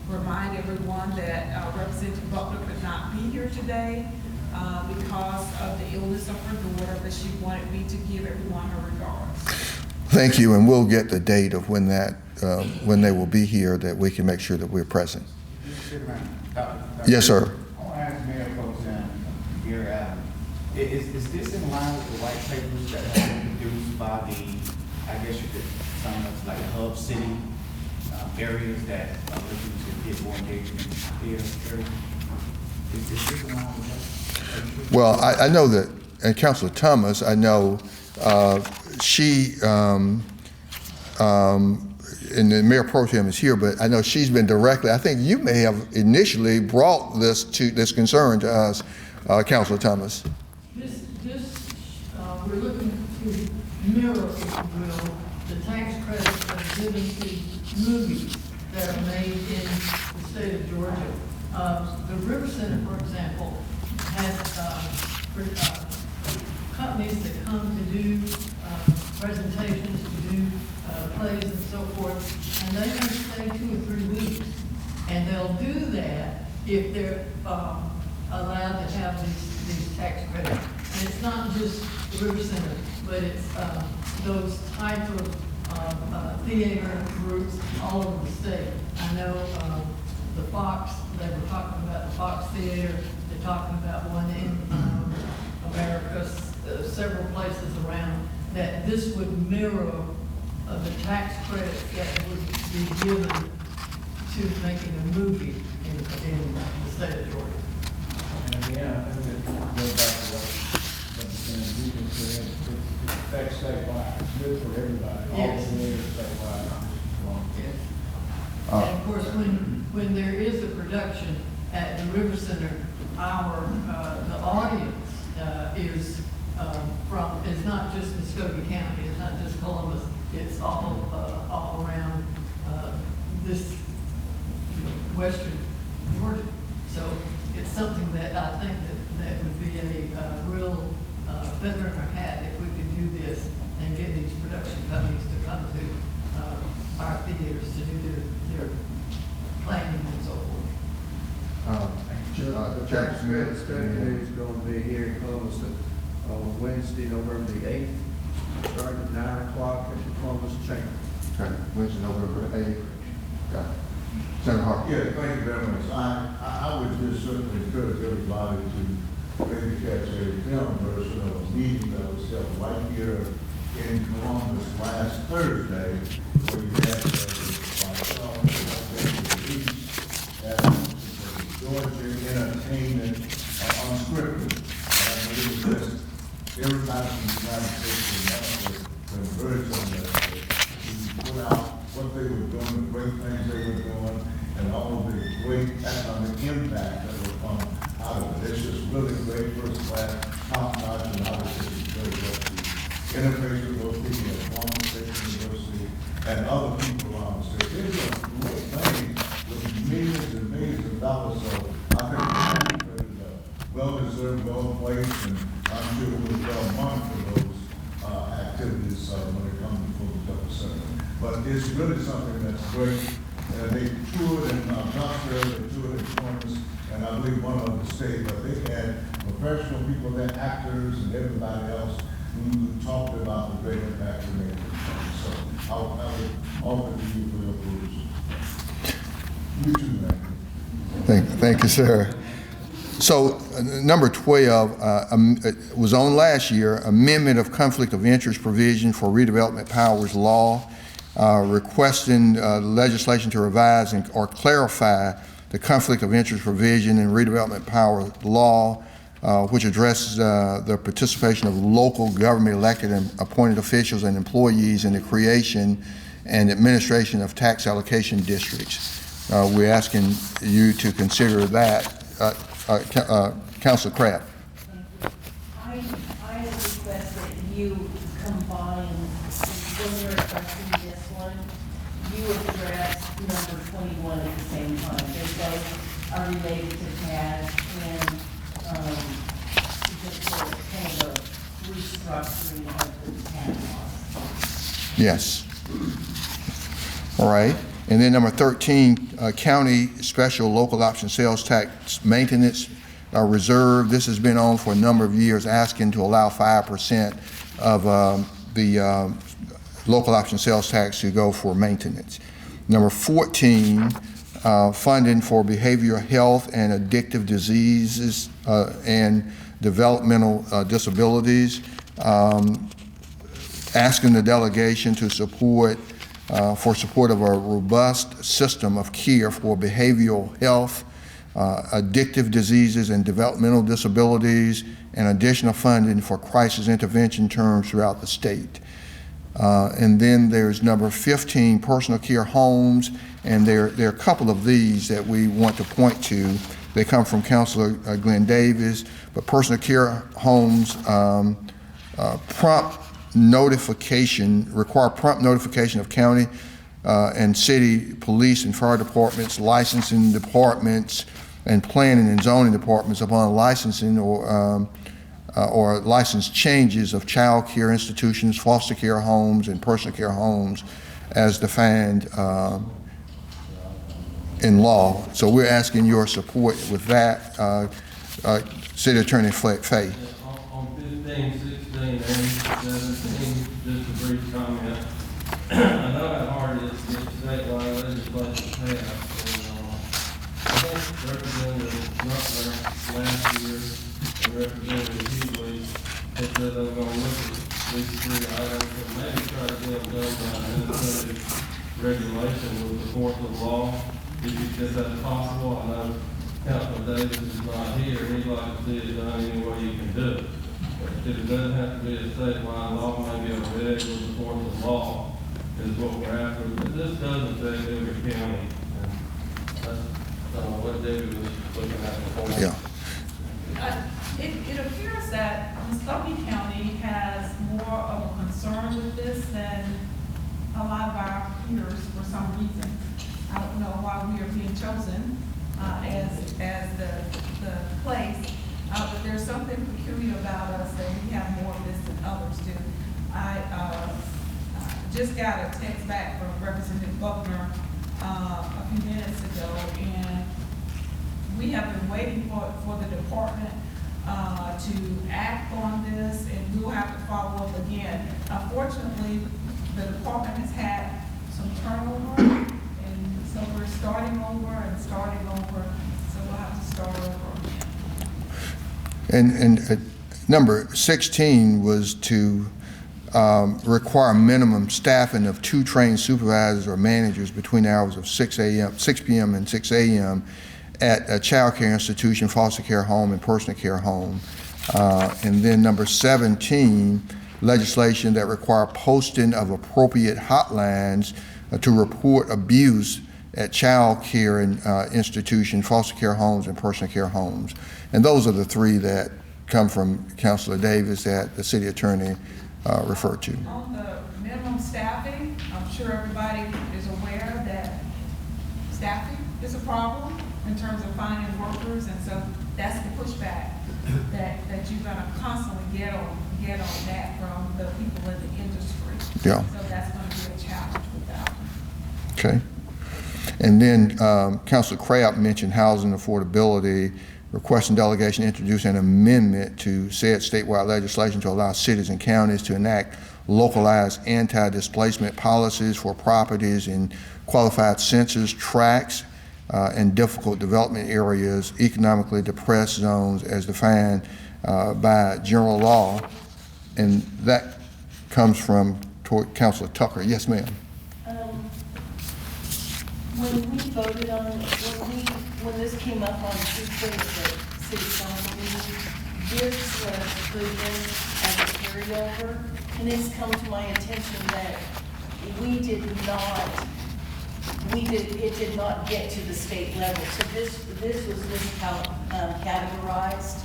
remind everyone that Representative Buckner could not be here today because of the illness of her daughter, but she wanted me to give everyone her regards. Thank you, and we'll get the date of when they will be here, that we can make sure that we're present. Yes, sir. I want to ask Mayor Pro Tem Gary Adams, is this in line with the white papers that have been produced by the, I guess you could sum up like hub city areas that are looking to get more engagement in the area? Is this in line with that? Well, I know that, and Councilor Thomas, I know she, and the Mayor Pro Tem is here, but I know she's been directly, I think you may have initially brought this concern to us, Councilor Thomas. We're looking to mirror, if you will, the tax credits that are given to movies that are made in the state of Georgia. The River Center, for example, has companies that come to do presentations, to do plays and so forth, and they can stay 2 or 3 weeks. And they'll do that if they're allowed to have these tax credits. And it's not just the River Center, but it's those type of theater groups all over the state. I know the Fox, they were talking about the Fox Theater, they're talking about one in America, several places around, that this would mirror the tax credits that would be given to making a movie in the state of Georgia. And again, I think it goes back to what you said, it affects statewide, it's good for everybody, all Yes. the layers statewide, not just one. Yes. And of course, when there is a production at the River Center, the audience is not just Muskogee County, it's not just Columbus, it's all around this western Georgia. So it's something that I think that would be a real feather in our hat if we could do this and get these production companies to come to our theaters to do their planning and so forth. Jack Smith. Stephanie is going to be here in Columbus on Wednesday, November the 8th, starting at 9 o'clock at the Columbus Chamber. Okay, Wednesday, November 8th. Got it. Senator Harper. Yeah, thank you very much. I would just certainly encourage everybody to maybe catch a film version of a meeting that was held right here in Columbus last Thursday, where you had Georgia Entertainment Unscripted. And it was just everybody from the United States of America converged on that. To put out what they were doing, the great things they were doing, and all the great economic impact that will come out of it. It's just really great, first class, top notch, and obviously it's very good to interface with those people at Columbus State University and other people around the state. It's a great thing with millions and millions of dollars. So I think the is well-deserved, well-placed, and I'm sure we'll well monitor those activities when it comes to Fulton Justice Center. But it's really something that's great. They toured in Knoxville, they toured in Columbus, and I believe one of the state, but they had professional people there, actors and everybody else who talked about the great impact they made. So I would offer to you for your approval. You too, man. Thank you, sir. So number 12 was on last year, amendment of conflict of interest provision for redevelopment powers law, requesting legislation to revise or clarify the conflict of interest provision in redevelopment power law, which addresses the participation of local government elected and appointed officials and employees in the creation and administration of tax allocation districts. We're asking you to consider that. Councilor Craft. I request that you combine, when you're addressing this one, you address number 21 at the same time. They both are related to TAD and just kind of a restructuring of the TAD laws. Yes. All right. And then number 13, county special local option sales tax maintenance reserve. This has been on for a number of years, asking to allow 5% of the local option sales tax to go for maintenance. Number 14, funding for behavioral health and addictive diseases and developmental disabilities. Asking the delegation to support for support of a robust system of care for behavioral health, addictive diseases, and developmental disabilities, and additional funding for crisis intervention terms throughout the state. And then there's number 15, personal care homes, and there are a couple of these that we want to point to. They come from Councilor Glenn Davis, but personal care homes require prompt notification of county and city police and fire departments, licensing departments, and planning and zoning departments upon licensing or license changes of child care institutions, foster care homes, and personal care homes as defined in law. So we're asking your support with that. City Attorney Fay. On 15, 16, and 17, just a brief comment. I know how hard it is to get statewide legislation passed, and I think Representative Butler last year and Representative Hughley had said they were going to look at these three items and maybe try to get them done by administrative regulation with the force of law. If that's possible, I know Councilman Davis is not here, he'd like to see it done any way you can do it. But if it doesn't have to be a statewide law, maybe a reg with the force of law is what we're after. But this does affect every county. And that's what David was looking at before. Yeah. It appears that Muskogee County has more of a concern with this than a lot of our peers for some reason. I don't know why we are being chosen as the place, but there's something peculiar about us that we have more of this than others do. I just got a text back from Representative Buckner a few minutes ago, and we have been waiting for the department to act on this, and we'll have to follow up again. Unfortunately, the department has had some turnover, and so we're starting over, so we'll have to start over again. And number 16 was to require minimum staffing of 2 trained supervisors or managers between the hours of 6 p.m. and 6 a.m. at a child care institution, foster care home, and personal care home. And then number 17, legislation that require posting of appropriate hotlines to report abuse at child care institution, foster care homes, and personal care homes. And those are the 3 that come from Councilor Davis that the city attorney referred to. On the minimum staffing, I'm sure everybody is aware that staffing is a problem in terms of finding workers, and so that's the pushback that you're going to constantly get on that from the people in the industry. Yeah. So that's going to be a challenge with that. Okay. And then Councilor Crabb mentioned housing affordability, requesting delegation introduce an amendment to said statewide legislation to allow cities and counties to enact localized anti-displacement policies for properties in qualified census tracts and difficult development areas, economically depressed zones as defined by general law. And that comes from Councilor Tucker. Yes, ma'am. When we voted on, when this came up on Tuesday at the city council meeting, this was put in as a carryover, and it's come to my attention that it did not get to the state level. So this was categorized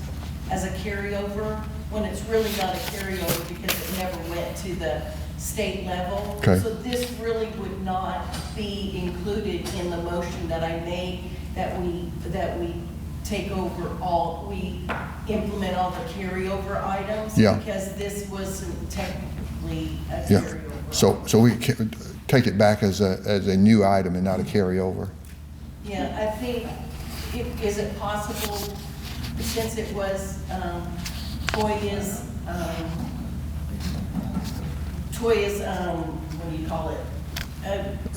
as a carryover, when it's really not a carryover because it never went to the state level. Okay. So this really would not be included in the motion that I made, that we take over we implement all the carryover items. Yeah. Because this wasn't technically a Yeah. carryover. So we take it back as a new item and not a carryover. Yeah, I think, is it possible, since it was Toya's, what do you call it?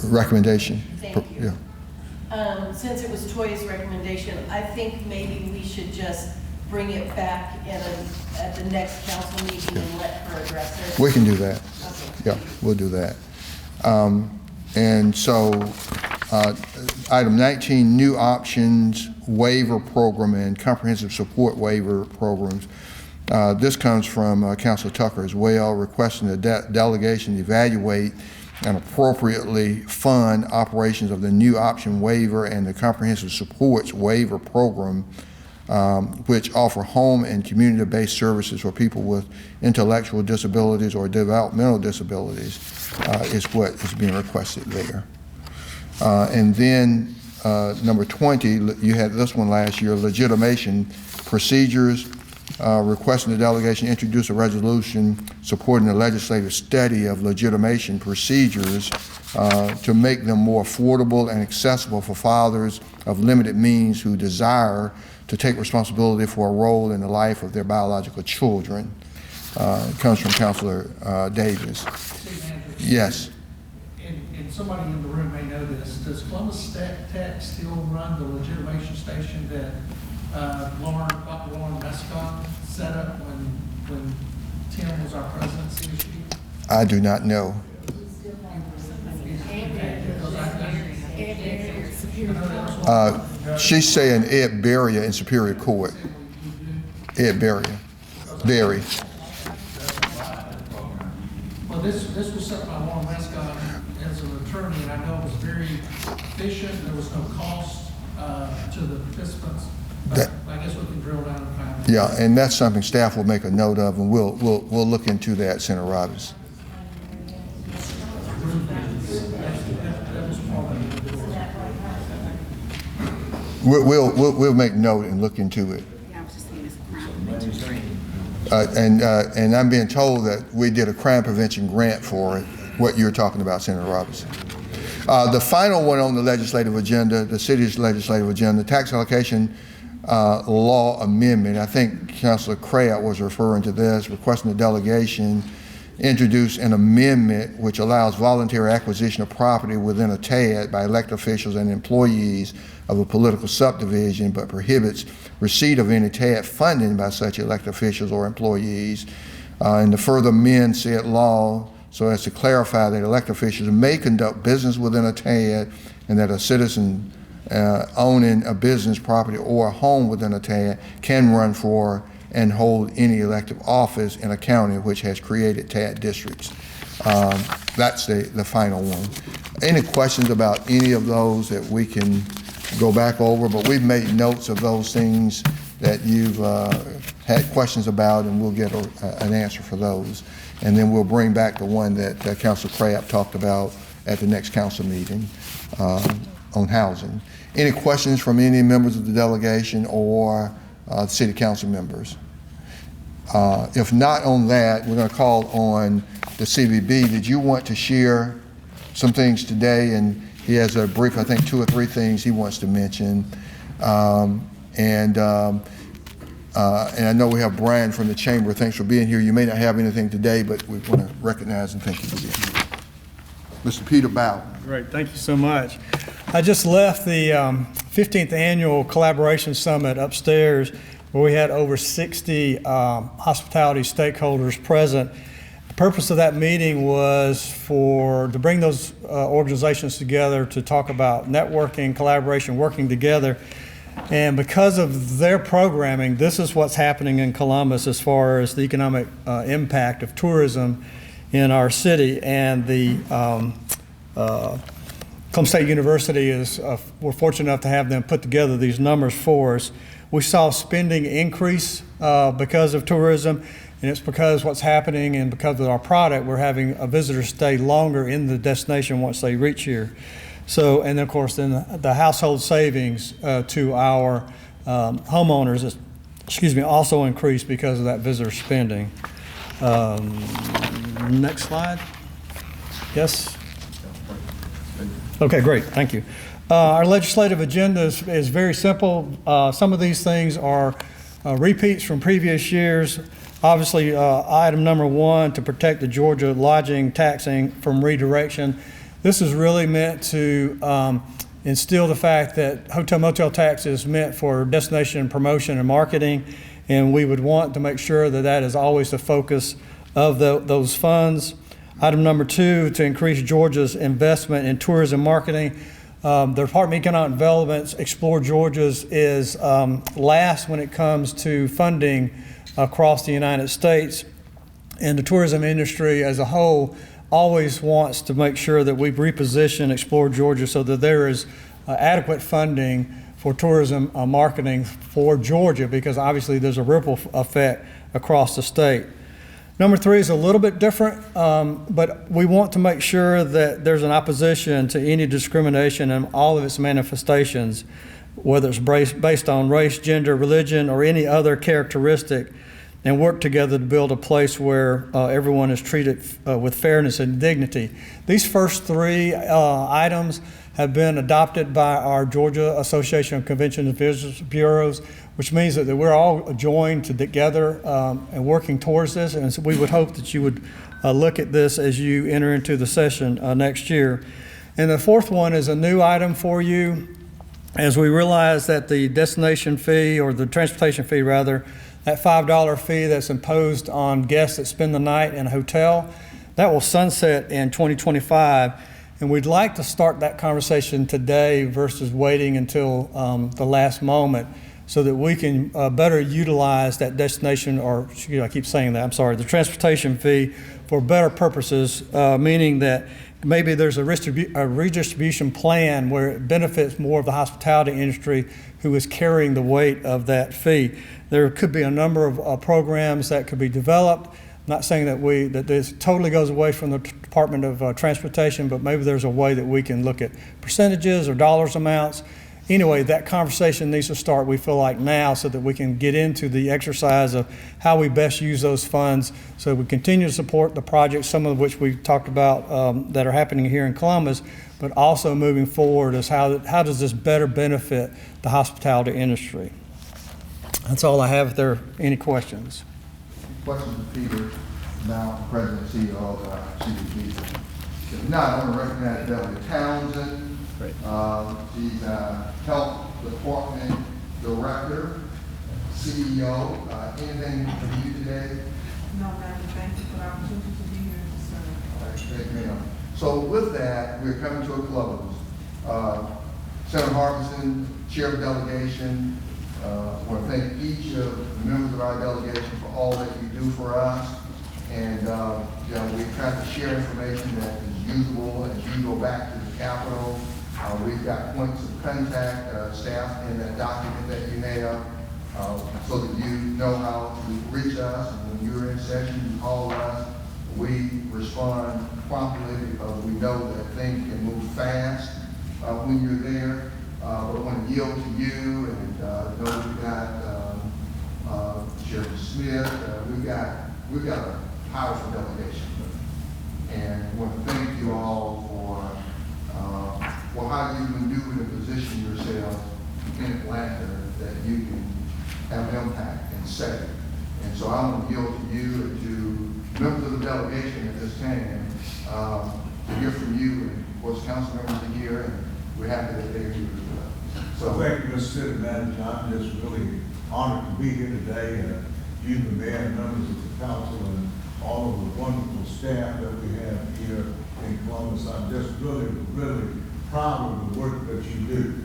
Recommendation. Thank you. Yeah. Since it was Toya's recommendation, I think maybe we should just bring it back at the next council meeting and let her address it. We can do that. Okay. Yeah, we'll do that. And so, item 19, new options waiver program and comprehensive support waiver programs. This comes from Councilor Tucker as well, requesting the delegation evaluate and appropriately fund operations of the new option waiver and the comprehensive supports waiver program, which offer home and community-based services for people with intellectual disabilities or developmental disabilities, is what is being requested there. And then number 20, you had this one last year, legitimation procedures, requesting the delegation introduce a resolution supporting the legislative study of legitimation procedures to make them more affordable and accessible for fathers of limited means who desire to take responsibility for a role in the life of their biological children. It comes from Councilor Davis. City Manager, Yes. and somebody in the room may know this, does Columbus Tech still run the legitimation station that Dr. Lauren Mescott set up when Tim was our presidency issue? I do not know. She's saying Ed Barrier in Superior Court. Ed Barrier. Barry. Well, this was set by Lauren Mescott as an attorney, and I know it was very efficient. There was no cost to the participants. But I guess we can drill down and find out. Yeah, and that's something staff will make a note of, and we'll look into that, Senator Roberts. We'll make note and look into it. And I'm being told that we did a crime prevention grant for it, what you're talking about, Senator Robinson. The final one on the legislative agenda, the city's legislative agenda, tax allocation law amendment. I think Councilor Crabb was referring to this, requesting the delegation introduce an amendment which allows voluntary acquisition of property within a TAD by elected officials and employees of a political subdivision, but prohibits receipt of any TAD funding by such elected officials or employees. And to further amend said law so as to clarify that elected officials may conduct business within a TAD and that a citizen owning a business property or a home within a TAD can run for and hold any elective office in a county which has created TAD districts. That's the final one. Any questions about any of those that we can go back over? But we've made notes of those things that you've had questions about, and we'll get an answer for those. And then we'll bring back the one that Councilor Crabb talked about at the next council meeting on housing. Any questions from any members of the delegation or city council members? If not on that, we're going to call on the CBB. Did you want to share some things today? And he has a brief, I think 2 or 3 things he wants to mention. And I know we have Brian from the Chamber. Thanks for being here. You may not have anything today, but we want to recognize and thank you for being here. Mr. Peter Bow. Great, thank you so much. I just left the 15th Annual Collaboration Summit upstairs, where we had over 60 hospitality stakeholders present. The purpose of that meeting was to bring those organizations together to talk about networking, collaboration, working together. And because of their programming, this is what's happening in Columbus as far as the economic impact of tourism in our city. And the Columbus State University we're fortunate enough to have them put together these numbers for us. We saw spending increase because of tourism, and it's because what's happening and because of our product, we're having a visitor stay longer in the destination once they reach here. So, and of course, then the household savings to our homeowners, also increased because of that visitor spending. Next slide. Yes. Okay, great, thank you. Our legislative agenda is very simple. Some of these things are repeats from previous years. Obviously, item number 1, to protect the Georgia lodging taxing from redirection. This is really meant to instill the fact that hotel motel tax is meant for destination promotion and marketing, and we would want to make sure that that is always the focus of those funds. Item number 2, to increase Georgia's investment in tourism marketing. The Department of Economic Development's Explore Georgia's is last when it comes to funding across the United States, and the tourism industry as a whole always wants to make sure that we reposition Explore Georgia so that there is adequate funding for tourism marketing for Georgia, because obviously there's a ripple effect across the state. Number 3 is a little bit different, but we want to make sure that there's an opposition to any discrimination in all of its manifestations, whether it's based on race, gender, religion, or any other characteristic, and work together to build a place where everyone is treated with fairness and dignity. These first 3 items have been adopted by our Georgia Association of Convention and Visitors Bureaus, which means that we're all joined together and working towards this. And so we would hope that you would look at this as you enter into the session next year. And the fourth one is a new item for you. As we realize that the destination fee, or the transportation fee rather, that $5 fee that's imposed on guests that spend the night in a hotel, that will sunset in 2025. And we'd like to start that conversation today versus waiting until the last moment, so that we can better utilize that destination, or I keep saying that, I'm sorry, the transportation fee for better purposes, meaning that maybe there's a redistribution plan where it benefits more of the hospitality industry who is carrying the weight of that fee. There could be a number of programs that could be developed. I'm not saying that this totally goes away from the Department of Transportation, but maybe there's a way that we can look at percentages or dollars amounts. Anyway, that conversation needs to start, we feel like, now, so that we can get into the exercise of how we best use those funds, so we continue to support the projects, some of which we've talked about that are happening here in Columbus, but also moving forward is how does this better benefit the hospitality industry. That's all I have. If there are any questions. Questions of Peter, now President and CEO of CDG. If not, I want to recognize Beverly Townsend. She's Health Department Director, CEO. Anything for you today? No, Madam, thank you for the opportunity to be here to serve. All right, thank you, ma'am. So with that, we're coming to a close. Senator Harbison, Chair of the Delegation, I want to thank each of the members of our delegation for all that you do for us. And we try to share information that is usable as you go back to the Capitol. We've got points of contact, staff in that document that you have, so that you know how to reach us. And when you're in session, you call us. We respond promptly because we know that things can move fast when you're there. But I want to yield to you, and know we've got Sheriff Smith. We've got a powerful delegation, and I want to thank you all for how you maneuvered and position yourself in Atlanta that you can have impact and say. And so I want to yield to you and to members of the delegation at this time to hear from you, and of course council members are here, and we're happy that they're here as well. So thank you, Mr. City Manager. I'm just really honored to be here today. You, the mayor, and members of the council, and all of the wonderful staff that we have here in Columbus. I'm just really, really proud of the work that you do.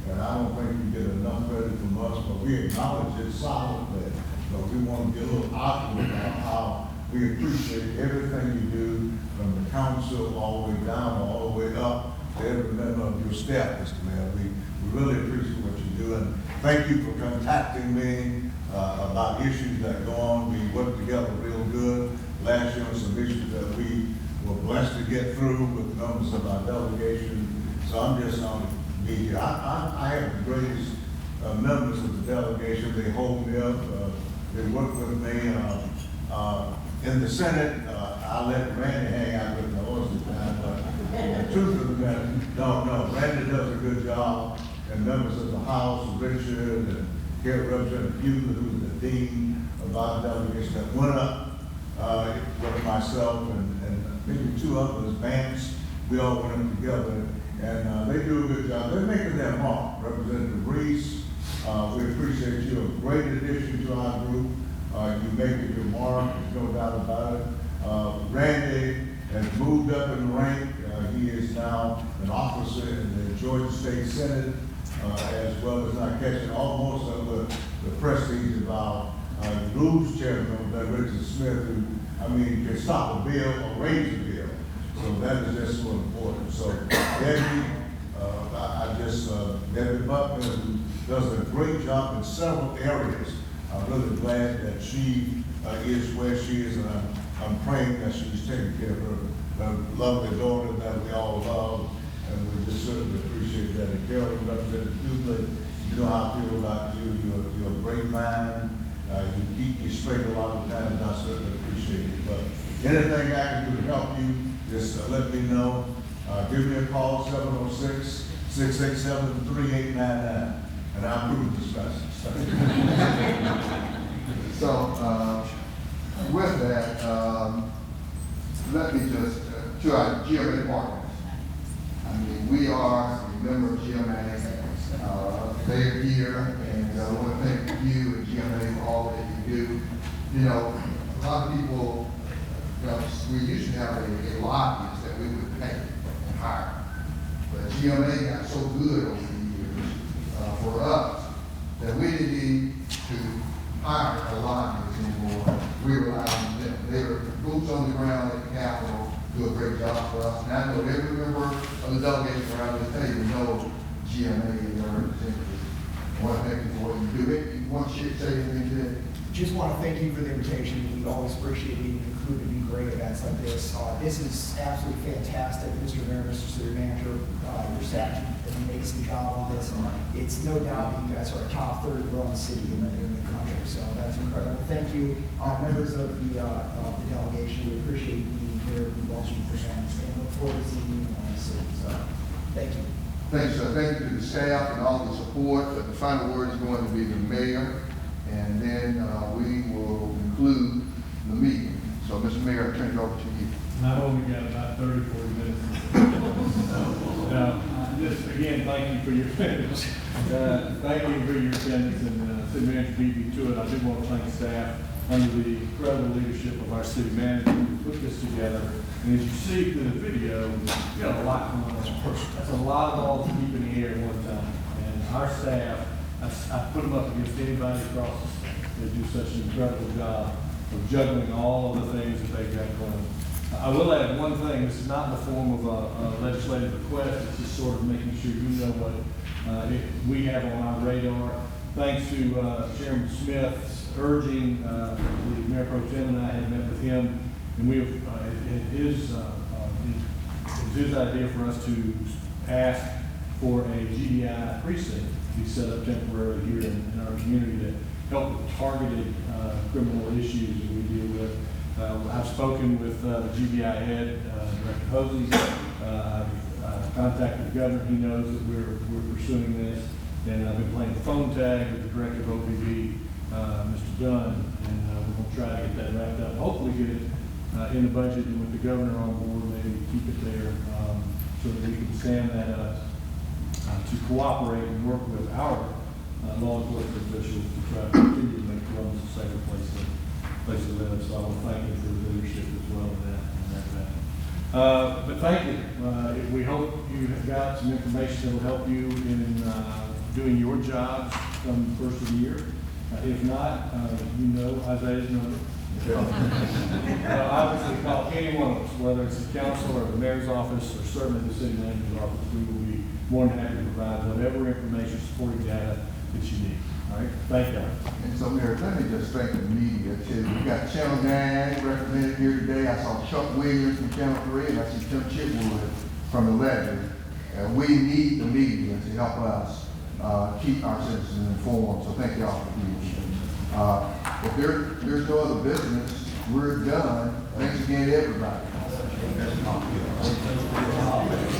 And I don't think you get enough credit from us, but we acknowledge it solidly. But we want to get a little outward about how we appreciate everything you do, from the council all the way down, all the way up to every member of your staff, Mr. Mayor. We really appreciate what you do, and thank you for contacting me about issues that go on. We work together real good. Last year on some issues that we were blessed to get through with members of our delegation. So I'm just honored to be here. I have the greatest members of the delegation. They hold me up. They work with me. In the Senate, I let Randy hang out with the horse at times, but the truth of the matter, no, Randy does a good job. And members of the House, Richard, and here Representative Hughes, who's the dean of our delegation, that went up with myself and maybe two others, Vance. We all went up together, and they do a good job. They're making their mark. Representative Reese, we appreciate you. A great addition to our group. You make it your mark, there's no doubt about it. Randy has moved up in the rank. He is now an officer in the Georgia State Senate, as well as not catching almost of the prestige of our rules chairman, Richard Smith, who, can stop a bill or raise a bill. So that is just so important. So Debbie, Debbie Butler, who does a great job in several areas. I'm really glad that she is where she is, and I'm praying that she's taking care of her lovely daughter that we all love, and we just certainly appreciate that. And Carol, Representative Hughley, you know how I feel about you. You're a great man. You keep me straight a lot of times, and I certainly appreciate it. But anything I can do to help you, just let me know. give me a call, 706-687-3899, and I'll approve this message. So, with that, let me just, to our GMA partners. I mean, we are a member of GMA. They're here, and I want to thank you and GMA for all that you do. You know, a lot of people, you know, we used to have a lobbyist that we would pay and hire. But GMA got so good over the years for us that we didn't need to hire a lobbyist anymore. We rely on them. They were boots on the ground at the Capitol, do a great job for us. And I know every member of the delegation around this table know GMA and their representatives. I want to thank you for what you do. You want to say anything today? Just want to thank you for the invitation. We always appreciate being included in great events like this. This is absolutely fantastic, Mr. Mayor, Mr. City Manager. Your staff did an amazing job on this. And it's no doubt that you guys are a top third growing city in the country, so that's incredible. Thank you, members of the delegation. We appreciate you being here. We want you to present and look forward to seeing you in the city. So, thank you. Thanks, sir. Thank you to the staff and all the support. But the final word is going to be the mayor, and then we will conclude the meeting. So, Mr. Mayor, I turn it over to you. I've only got about 30, 40 minutes. Just again, thank you for your attendance. Thank you for your attendance, and City Manager beat me to it. I do want to thank staff under the incredible leadership of our city manager who put this together. And as you see through the video, you got a lot going on. That's a lot of balls to keep in the air at one time. And our staff, I put them up against anybody across the state. They do such an incredible job of juggling all of the things that they've got going. I will add one thing. This is not in the form of a legislative request. It's just sort of making sure you know what we have on our radar. Thanks to Chairman Smith's urging, the Mayor Pro Tem and I had met with him, and we have, it was his idea for us to ask for a GDI precinct to be set up temporarily here in our community to help with targeted criminal issues that we deal with. I've spoken with the GBI head, Director Hosley. I've contacted the governor. He knows that we're pursuing this. And I've been playing phone tag with the Director of OPB, Mr. Dunn, and we're going to try to get that wrapped up. Hopefully get it in the budget, and with the governor on board, maybe keep it there so that we can stand that up to cooperate and work with our law enforcement officials to try to continue to make Columbus a safer place to live. So I want to thank you for the leadership as well in that. But thank you. We hope you have got some information that will help you in doing your jobs come the first of the year. If not, you know Isaiah's number. Obviously, call any one of us, whether it's the council or the mayor's office or certainly the city manager's office. We will be more than happy to provide whatever information, supporting data that you need. All right, thank you. And so, Mayor, let me just thank the media too. We got Channel 9 represented here today. I saw Chuck Williams from Channel 3, and I see Tim Chitwood from the Ledger. We need the media to help us keep our citizens informed. So thank y'all for being here. If there's no other business, we're done. Thanks again, everybody.